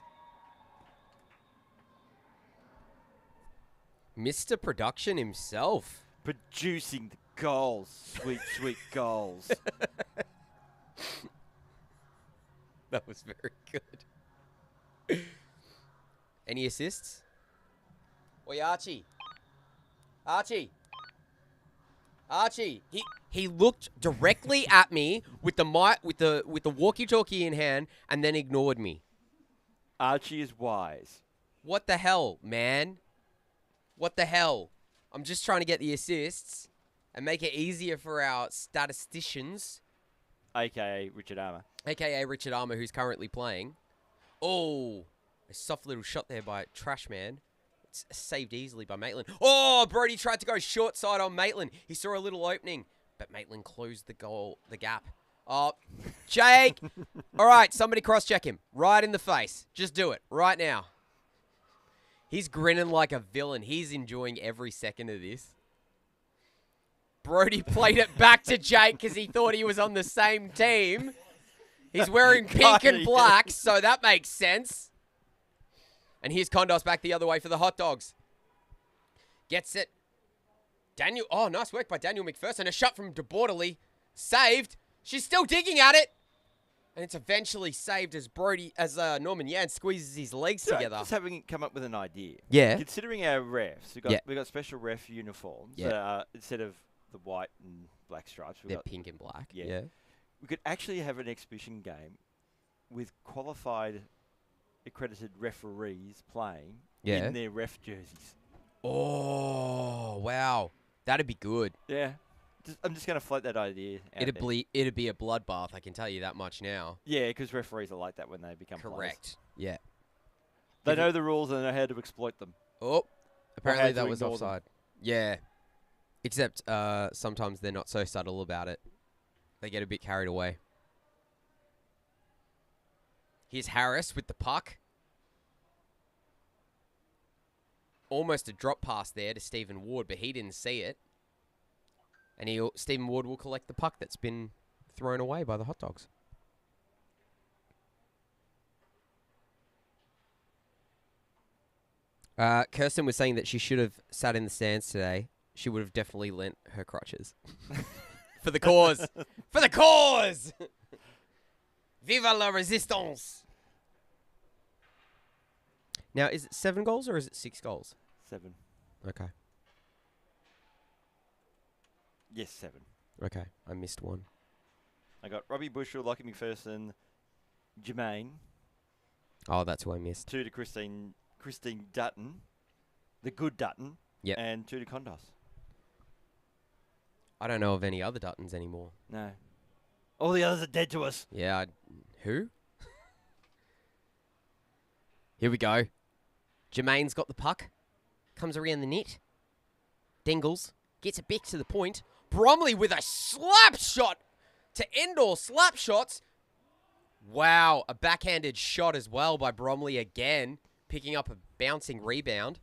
Mr. Production himself. Producing the goals. Sweet, sweet goals. That was very good. Any assists? Oi, Archie. Archie. Archie. He looked directly at me with the mic, with the walkie-talkie in hand, and then ignored me. Archie is wise. What the hell, man? What the hell? I'm just trying to get the assists and make it easier for our statisticians. A.K.A. Richard Armour. A.K.A. Richard Armour, who's currently playing. Oh, a soft little shot there by Trashman. It's saved easily by Maitland. Oh, Brody tried to go short side on Maitland. He saw a little opening, but Maitland closed the gap. Oh, Jake. All right, somebody cross-check him. Right in the face. Just do it right now. He's grinning like a villain. He's enjoying every second of this. Brody played it back to Jake because he thought he was on the same team. He's wearing pink and black, so that makes sense. And here's Kondos back the other way for the hot dogs. Gets it. Daniel. Oh, nice work by Daniel McPherson. A shot from DeBorderly. Saved. She's still digging at it. And it's eventually saved as Norman Yan squeezes his legs together. Just having come up with an idea. Yeah. Considering our refs, we got special ref uniforms. Yeah. Instead of the white and black stripes, They're pink and black. Yeah. We could actually have an exhibition game with qualified, accredited referees playing in their ref jerseys. Oh, wow. That'd be good. Yeah. I'm just going to float that idea out It'd be a bloodbath, I can tell you that much now. Yeah, because referees are like that when they become Correct. players. Yeah. They know the rules and they know how to exploit them. Oh, apparently that was ignore offside. Yeah. Except sometimes they're not so subtle about it. They get a bit carried away. Here's Harris with the puck. Almost a drop pass there to Stephen Ward, but he didn't see it. And Stephen Ward will collect the puck that's been thrown away by the hot dogs. Kirsten was saying that she should have sat in the stands today. She would have definitely lent her crutches. For the cause. For the cause! Viva la resistance! Now, is it 7 goals or is it 6 goals? 7. Okay. Yes, 7. Okay, I missed one. I got Robbie Bushell, Lockie McPherson, Jermaine. Oh, that's who I missed. 2 to Christine Dutton, the good Dutton. Yep. And 2 to Kondos. I don't know of any other Duttons anymore. No. All the others are dead to us. Yeah. Who? Here we go. Jermaine's got the puck. Comes around the net. Dingles. Gets it back to the point. Bromley with a slap shot to end all slap shots. Wow. A backhanded shot as well by Bromley again. Picking up a bouncing rebound.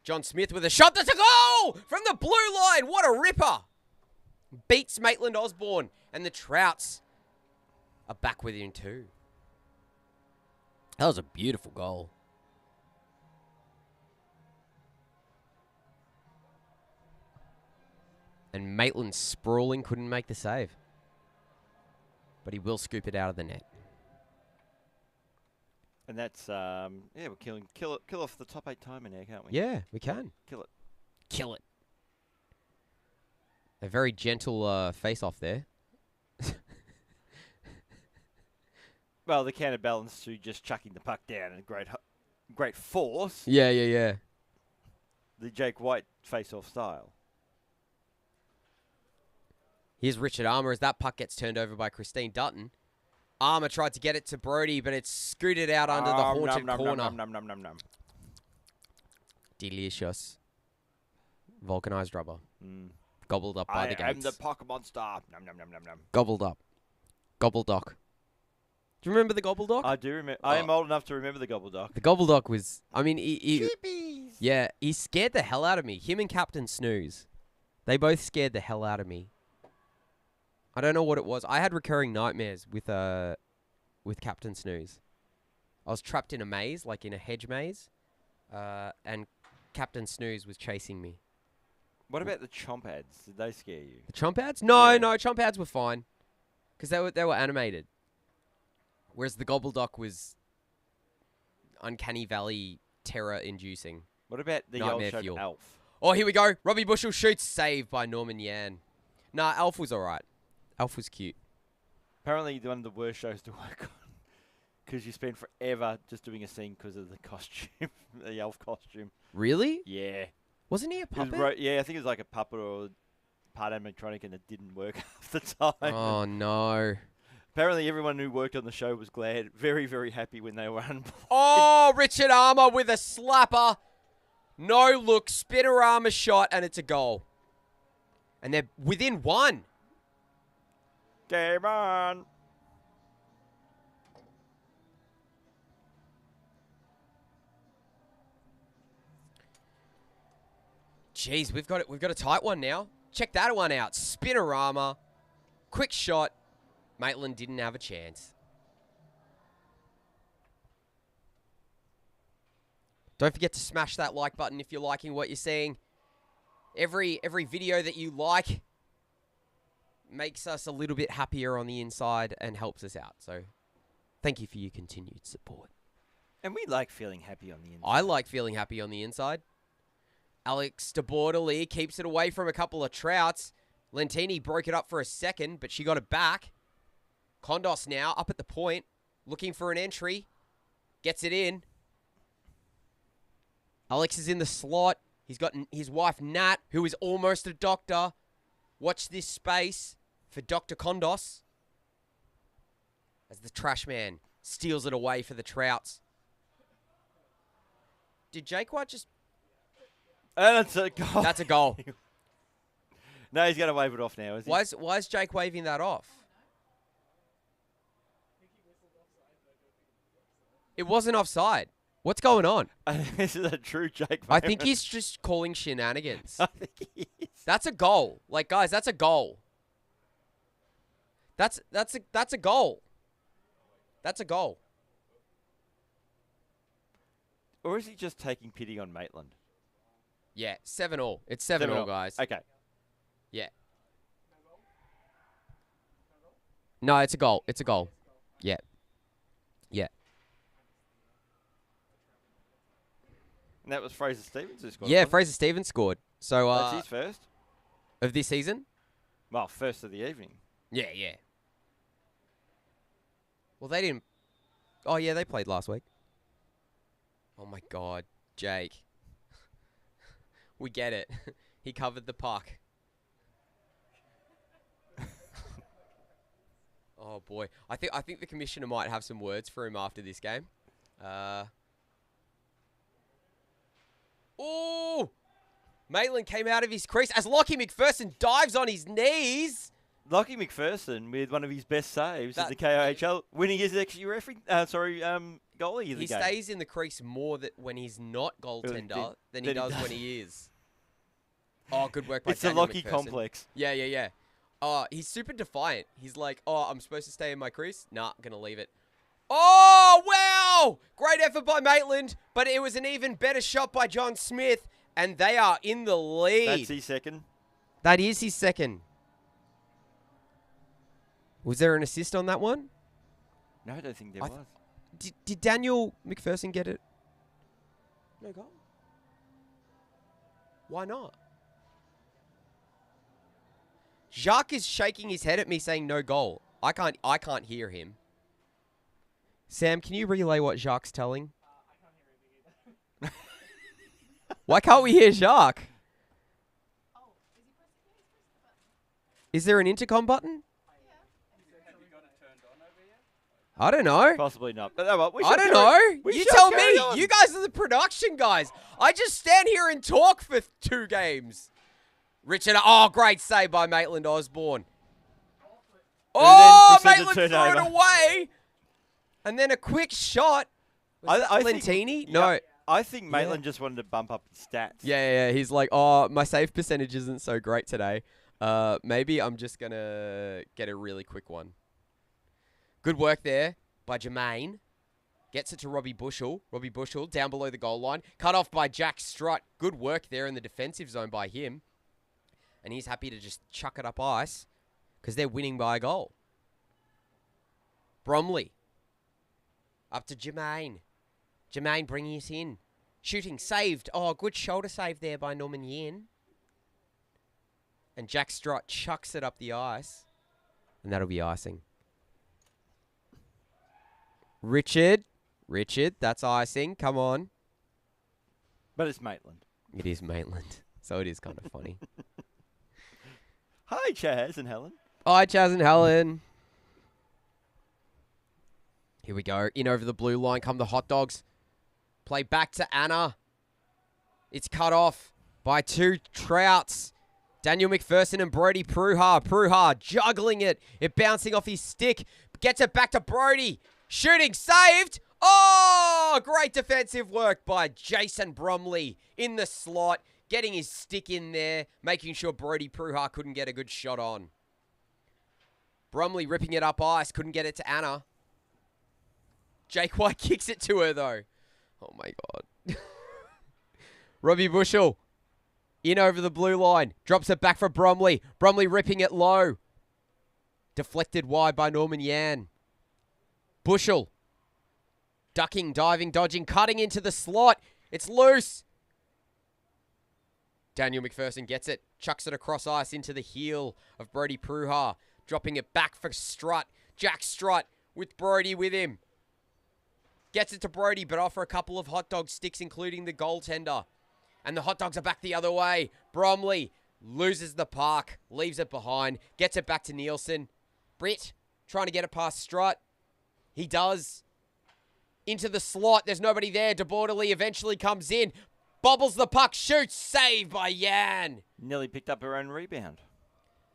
John Smith with a shot. That's a goal from the blue line. What a ripper. Beats Maitland Osborne. And the Trouts are back within 2. That was a beautiful goal. And Maitland sprawling, couldn't make the save. But he will scoop it out of the net. And that's, yeah, we're kill off the top 8 timer now, can't we? Yeah, we can. Kill it. Kill it. A very gentle face-off there. Well, the counterbalance to just chucking the puck down in great force. Yeah. The Jake White face-off style. Here's Richard Armour as that puck gets turned over by Christine Dutton. Armour tried to get it to Brody, but it's scooted out under the haunted corner. Nom. Delicious. Vulcanized rubber. Gobbled up by the gates. I am the Pock Monster. Nom. Gobbled up. Gobbledock. Do you remember the Gobbledock? I do remember. I am old enough to remember the Gobbledock. The Gobbledock was, I mean, he Chippies. yeah, he scared the hell out of me. Him and Captain Snooze. They both scared the hell out of me. I don't know what it was. I had recurring nightmares with Captain Snooze. I was trapped in a maze, like in a hedge maze, and Captain Snooze was chasing me. What about the chomp ads? Did they scare you? The chomp ads? No, Yeah. no, chomp ads were fine, because they were animated. Whereas the Gobbledock was uncanny valley terror-inducing. What about the Nightmare old show fuel. Elf? Oh, here we go. Robbie Bushell shoots, saved by Norman Yan. Nah, Elf was alright. Elf was cute. Apparently one of the worst shows to work on. Because you spend forever just doing a scene because of the costume. The elf costume. Really? Yeah. Wasn't he a puppet? Yeah, I think it was like a puppet or part animatronic and it didn't work half the time. Oh, no. Apparently everyone who worked on the show was glad, very, very happy when they were unemployed. Oh, Richard Armour with a slapper. No look, spinner armor shot, and it's a goal. And they're within 1. Game on. Jeez, we've got a tight one now. Check that one out. Spinner armor. Quick shot. Maitland didn't have a chance. Don't forget to smash that like button if you're liking what you're seeing. Every video that you like makes us a little bit happier on the inside and helps us out. So thank you for your continued support. And we like feeling happy on the inside. I like feeling happy on the inside. Alex de Bordelais keeps it away from a couple of Trouts. Lentini broke it up for a second, but she got it back. Kondos now up at the point, looking for an entry. Gets it in. Alex is in the slot. He's got his wife, Nat, who is almost a doctor. Watch this space for Dr. Kondos. As the trash man steals it away for the Trouts. Did Jake White just... And it's a goal. That's a goal. No, he's going to wave it off now, is he? Why is Jake waving that off? It wasn't offside. What's going on? This is a true Jake I moment. think he's just calling shenanigans. I think he is. That's a goal. Like, guys, that's a goal. That's a goal. That's a goal. Or is he just taking pity on Maitland? Yeah, 7-all. It's 7-all, guys. Okay. Yeah. No, it's a goal. It's a goal. Yeah. Yeah. And that was Fraser Stevens who scored. Yeah, wasn't it? Fraser Stevens scored. So, That's his first. of this season? Well, first of the evening. Yeah, yeah. Well, they didn't... Oh, yeah, they played last week. Oh, my God. Jake. We get it. He covered the puck. Oh boy, I think the commissioner might have some words for him after this game. Oh, Maitland came out of his crease as Lockie McPherson dives on his knees. Lockie McPherson with one of his best saves at the KIHL, winning his extra goalie of the game. He stays in the crease more when he's not goaltender than he does when he is. Oh, good work by It's the Daniel Lockie McPherson. complex. Yeah. He's super defiant. He's like, oh, I'm supposed to stay in my crease? Nah, I'm going to leave it. Oh, wow! Great effort by Maitland, but it was an even better shot by John Smith, and they are in the lead. That's his second. That is his second. Was there an assist on that one? No, I don't think there was. Did Daniel McPherson get it? No goal. Why not? Jacques is shaking his head at me saying no goal. I can't hear him. Sam, can you relay what Jacques telling? I can't hear anything either. Why can't we hear Jacques? Oh, is he pressing the button? Is there an intercom button? Have you got it turned on over here? I don't know. Possibly not. But no, I don't know. You tell me. You guys are the production guys. I just stand here and talk for 2 games. Richard, oh, great save by Maitland Osborne. Oh, Maitland threw it away. And then a quick shot. I Lentini? No. I think Maitland just wanted to bump up his stats. Yeah. He's like, oh, my save percentage isn't so great today. Maybe I'm just going to get a really quick one. Good work there by Jermaine. Gets it to Robbie Bushell. Robbie Bushell down below the goal line. Cut off by Jack Strutt. Good work there in the defensive zone by him. And he's happy to just chuck it up ice because they're winning by a goal. Bromley. Up to Jermaine. Jermaine bringing it in. Shooting. Saved. Oh, good shoulder save there by Norman Yin. And Jack Strutt chucks it up the ice. And that'll be icing. Richard, that's icing. Come on. But it's Maitland. It is Maitland. So it is kind of funny. Hi, Chaz and Helen. Hi, Chaz and Helen. Here we go. In over the blue line come the hot dogs. Play back to Anna. It's cut off by 2 Trouts. Daniel McPherson and Brody Pruha. Pruha juggling it. It bouncing off his stick. Gets it back to Brody. Shooting. Saved. Oh, great defensive work by Jason Bromley in the slot. Getting his stick in there. Making sure Brody Pruha couldn't get a good shot on. Bromley ripping it up ice. Couldn't get it to Anna. Jake White kicks it to her, though. Oh, my God. Robbie Bushell. In over the blue line. Drops it back for Bromley. Bromley ripping it low. Deflected wide by Norman Yan. Bushell. Ducking, diving, dodging, cutting into the slot. It's loose. Daniel McPherson gets it. Chucks it across ice into the heel of Brody Pruha. Dropping it back for Strutt. Jack Strutt with Brody with him. Gets it to Brody, but offer a couple of hot dog sticks, including the goaltender. And the hot dogs are back the other way. Bromley loses the puck, leaves it behind, gets it back to Nielsen. Britt trying to get it past Strutt. He does. Into the slot. There's nobody there. DeBorderly eventually comes in. Bobbles the puck. Shoots. Saved by Yan. Nearly picked up her own rebound.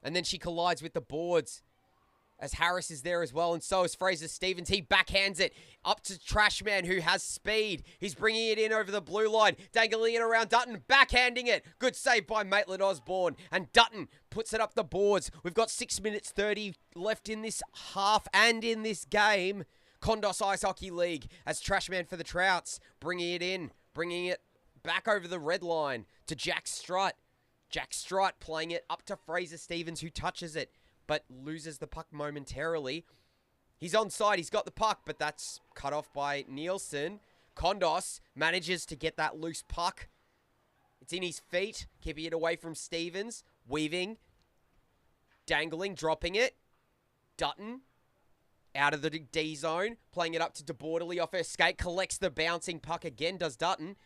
And then she collides with the boards. As Harris is there as well, and so is Fraser Stevens. He backhands it up to Trashman, who has speed. He's bringing it in over the blue line, dangling it around Dutton, backhanding it. Good save by Maitland Osborne, and Dutton puts it up the boards. We've got 6 minutes 30 left in this half and in this game. Kondos Ice Hockey League as Trashman for the Trouts, bringing it in, bringing it back over the red line to Jack Strutt. Jack Strutt playing it up to Fraser Stevens, who touches it, but loses the puck momentarily. He's onside. He's got the puck, but that's cut off by Nielsen. Kondos manages to get that loose puck. It's in his feet, keeping it away from Stevens. Weaving. Dangling, dropping it. Dutton. Out of the D zone. Playing it up to DeBorderly off her skate. Collects the bouncing puck again, does Dutton.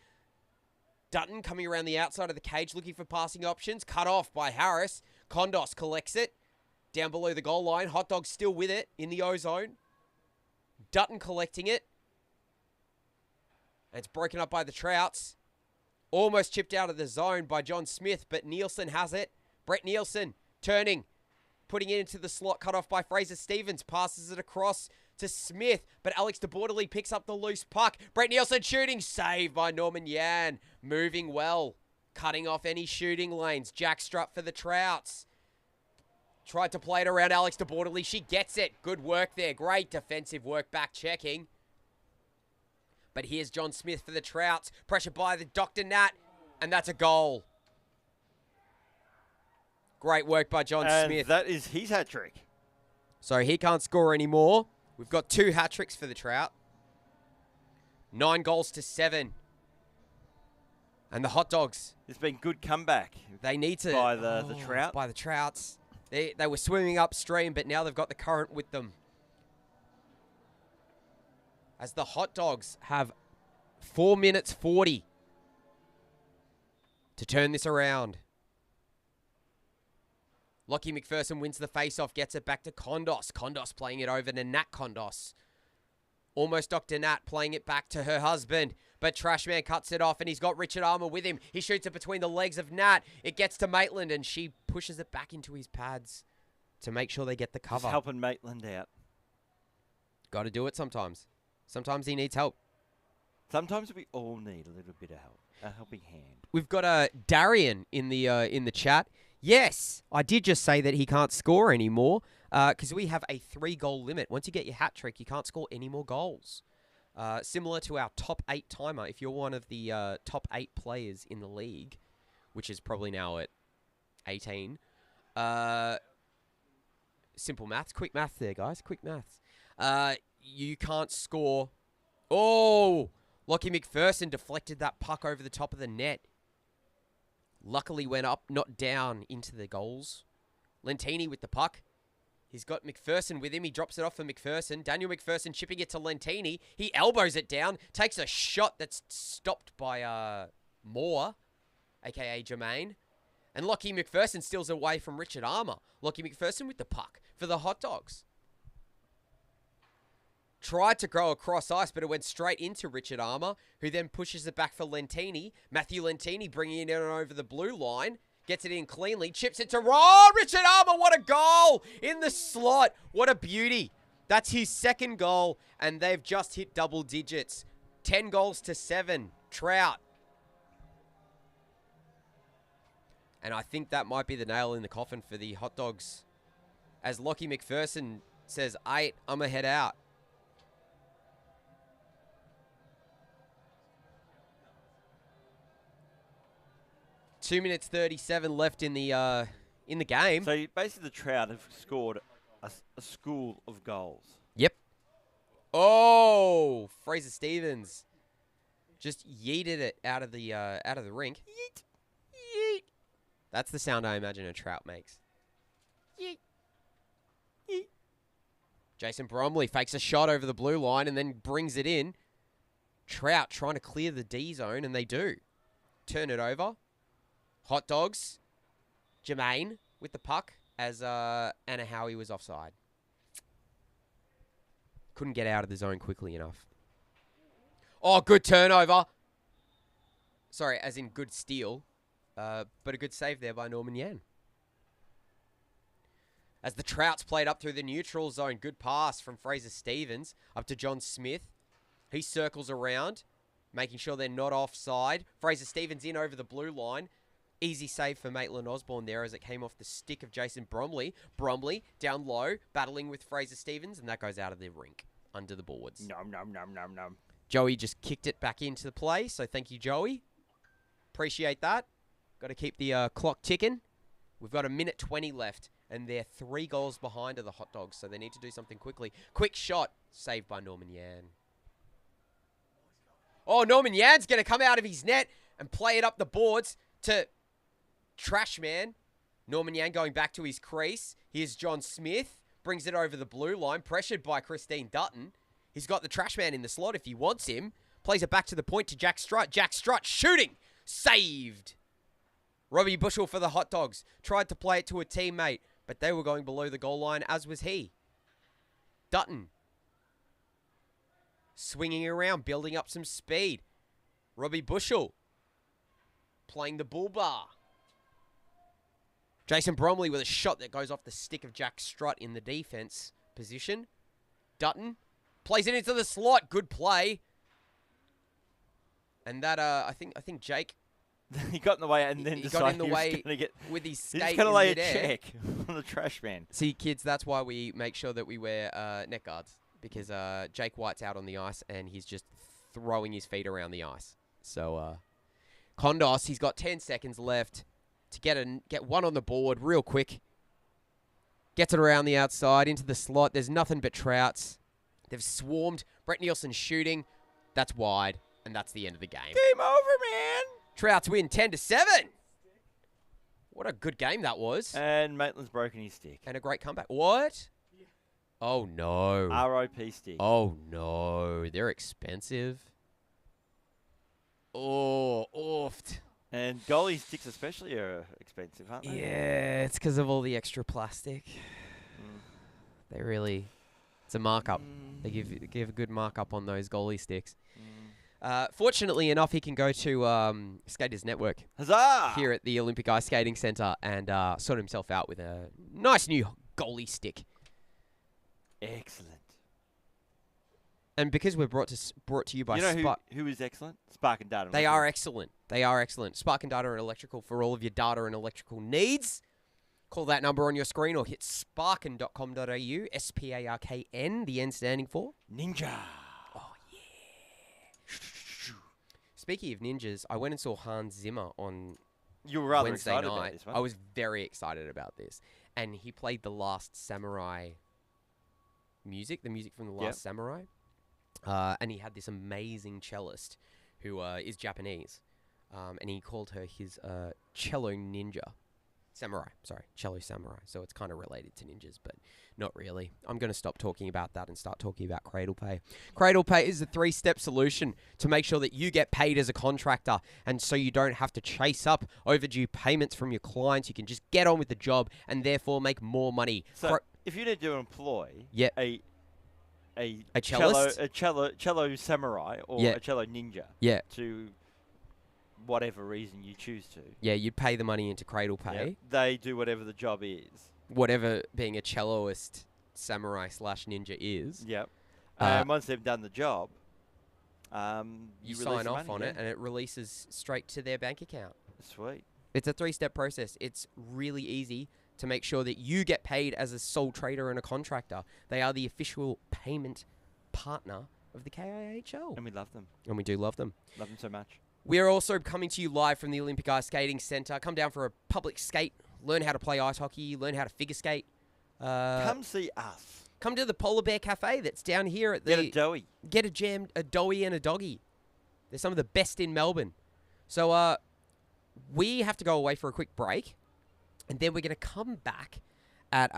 Dutton coming around the outside of the cage looking for passing options. Cut off by Harris. Kondos collects it. Down below the goal line. Hot Dog still with it in the O-zone. Dutton collecting it. And it's broken up by the Trouts. Almost chipped out of the zone by John Smith, but Nielsen has it. Brett Nielsen turning. Putting it into the slot, cut off by Fraser Stevens. Passes it across to Smith, but Alex de Bordeley picks up the loose puck. Brett Nielsen shooting. Saved by Norman Yan. Moving well. Cutting off any shooting lanes. Jack Strutt for the Trouts. Tried to play it around Alex de Bordeley. She gets it. Good work there. Great defensive work back checking. But here's John Smith for the Trouts. Pressure by the Dr. Nat. And that's a goal. Great work by John Smith. That is his hat-trick. So he can't score anymore. We've got 2 hat-tricks for the Trout. 9 goals to 7. And the Hot Dogs. It's been good comeback. They need to... By the Trout. By the Trouts. They were swimming upstream, but now they've got the current with them. As the Hot Dogs have 4 minutes 40 to turn this around. Lockie McPherson wins the face-off, gets it back to Kondos. Kondos playing it over to Nat Kondos. Almost Dr. Nat playing it back to her husband. But Trashman cuts it off, and he's got Richard Armour with him. He shoots it between the legs of Nat. It gets to Maitland, and she pushes it back into his pads to make sure they get the cover. Just helping Maitland out. Got to do it sometimes. Sometimes he needs help. Sometimes we all need a little bit of help. A helping hand. We've got Darian in the chat. Yes, I did just say that he can't score anymore because we have a 3-goal limit. Once you get your hat trick, you can't score any more goals. Similar to our top 8 timer, if you're one of the top 8 players in the league, which is probably now at 18. Simple maths. Quick maths there, guys. Quick maths. You can't score. Oh! Lockie McPherson deflected that puck over the top of the net. Luckily went up, not down into the goals. Lentini with the puck. He's got McPherson with him. He drops it off for McPherson. Daniel McPherson chipping it to Lentini. He elbows it down. Takes a shot that's stopped by Moore, a.k.a. Jermaine. And Lockie McPherson steals away from Richard Armour. Lockie McPherson with the puck for the Hot Dogs. Tried to go across ice, but it went straight into Richard Armour, who then pushes it back for Lentini. Matthew Lentini bringing it in over the blue line. Gets it in cleanly. Chips it to Richard Armour. What a goal in the slot. What a beauty. That's his 2nd goal, and they've just hit double digits. 10 goals to 7. Trout. And I think that might be the nail in the coffin for the Hot Dogs. As Lockie McPherson says, 8, I'm going to head out. Two minutes 37 left in the game. So basically the Trout have scored a school of goals. Yep. Oh, Fraser Stevens just yeeted it out of the rink. Yeet, yeet. That's the sound I imagine a Trout makes. Yeet, yeet. Jason Bromley fakes a shot over the blue line and then brings it in. Trout trying to clear the D zone, and they do. Turn it over. Hot Dogs, Jermaine with the puck as Anna Howie was offside. Couldn't get out of the zone quickly enough. Oh, good turnover. Sorry, as in good steal. But a good save there by Norman Yan. As the Trouts played up through the neutral zone, good pass from Fraser Stevens up to John Smith. He circles around, making sure they're not offside. Fraser Stevens in over the blue line. Easy save for Maitland Osborne there as it came off the stick of Jason Bromley. Bromley down low, battling with Fraser Stevens, and that goes out of the rink, under the boards. Nom, nom, nom, nom, nom. Joey just kicked it back into the play, so thank you, Joey. Appreciate that. Got to keep the clock ticking. We've got 1:20 left, and they're 3 goals behind of the Hot Dogs, so they need to do something quickly. Quick shot, saved by Norman Yan. Oh, Norman Yan's going to come out of his net and play it up the boards to Trashman. Norman Yan going back to his crease. Here's John Smith. Brings it over the blue line. Pressured by Christine Dutton. He's got the Trashman in the slot if he wants him. Plays it back to the point to Jack Strutt. Jack Strutt shooting. Saved. Robbie Bushell for the Hot Dogs. Tried to play it to a teammate. but they were going below the goal line, as was he. Dutton. Swinging around, building up some speed. Robbie Bushell. Playing the bull bar. Jason Bromley with a shot that goes off the stick of Jack Strutt in the defense position. Dutton plays it into the slot. Good play. And that, I think Jake... he got in the way and then he got in the way with his skate. He's going to lay a check on the trash man. See, kids, that's why we make sure that we wear neck guards. Because Jake White's out on the ice and he's just throwing his feet around the ice. So, Kondos, he's got 10 seconds left to get one on the board real quick. Gets it around the outside into the slot. There's nothing but Trouts. They've swarmed. Brett Nielsen's shooting. That's wide. And that's the end of the game. Game over, man. Trouts win 10-7. What a good game that was. And Maitland's broken his stick. And a great comeback. What? Yeah. Oh, no. RIP stick. Oh, no. They're expensive. Oh, oofed. And goalie sticks especially are expensive, aren't they? Yeah, it's because of all the extra plastic. They really... It's a markup. They give a good markup on those goalie sticks. Fortunately enough, he can go to Skaters Network. Huzzah! Here at the Olympic Ice Skating Centre and sort himself out with a nice new goalie stick. Excellent. And because we're brought to you by Spark... who is excellent? Spark and Data. They are excellent. They are excellent. Spark and Data and Electrical for all of your data and electrical needs. Call that number on your screen or hit sparken.com.au. SPARKN, the N standing for... Ninja. Oh, yeah. Speaking of ninjas, I went and saw Hans Zimmer on you were rather Wednesday excited night. about this one. I was very excited about this. And he played the Last Samurai music, the music from the Last Samurai. And he had this amazing cellist who is Japanese. And he called her his cello ninja. Samurai, sorry, cello samurai. So it's kind of related to ninjas, but not really. I'm going to stop talking about that and start talking about Cradle Pay. Cradle Pay is a 3-step solution to make sure that you get paid as a contractor, and so you don't have to chase up overdue payments from your clients. You can just get on with the job and therefore make more money. So if you need to employ a cellist, cello samurai or a cello ninja to whatever reason you choose to. Yeah, you'd pay the money into Cradle Pay. Yep. They do whatever the job is. Whatever being a celloist samurai / ninja is. Yep. And once they've done the job, you sign off on it and it releases straight to their bank account. Sweet. It's a 3-step process. It's really easy to make sure that you get paid as a sole trader and a contractor. They are the official payment partner of the KIHL. And we love them. And we do love them. Love them so much. We are also coming to you live from the Olympic Ice Skating Centre. Come down for a public skate, learn how to play ice hockey, learn how to figure skate. Come see us. Come to the Polar Bear Cafe that's down here at the... Get a doughy. Get a doughy and a doggy. They're some of the best in Melbourne. So we have to go away for a quick break. And then we're going to come back at,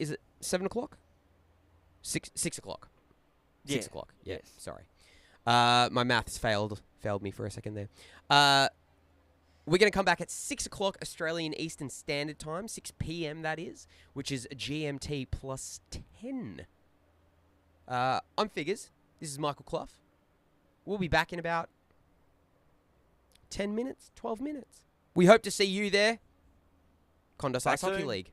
is it 7 o'clock? 6 o'clock. 6 o'clock. Yeah, yes. Sorry. My maths failed me for a second there. We're going to come back at 6 o'clock Australian Eastern Standard Time, 6 p.m. that is, which is GMT plus 10. I'm Figures. This is Michael Clough. We'll be back in about 10 minutes, 12 minutes. We hope to see you there. Kondos Ice Hockey League.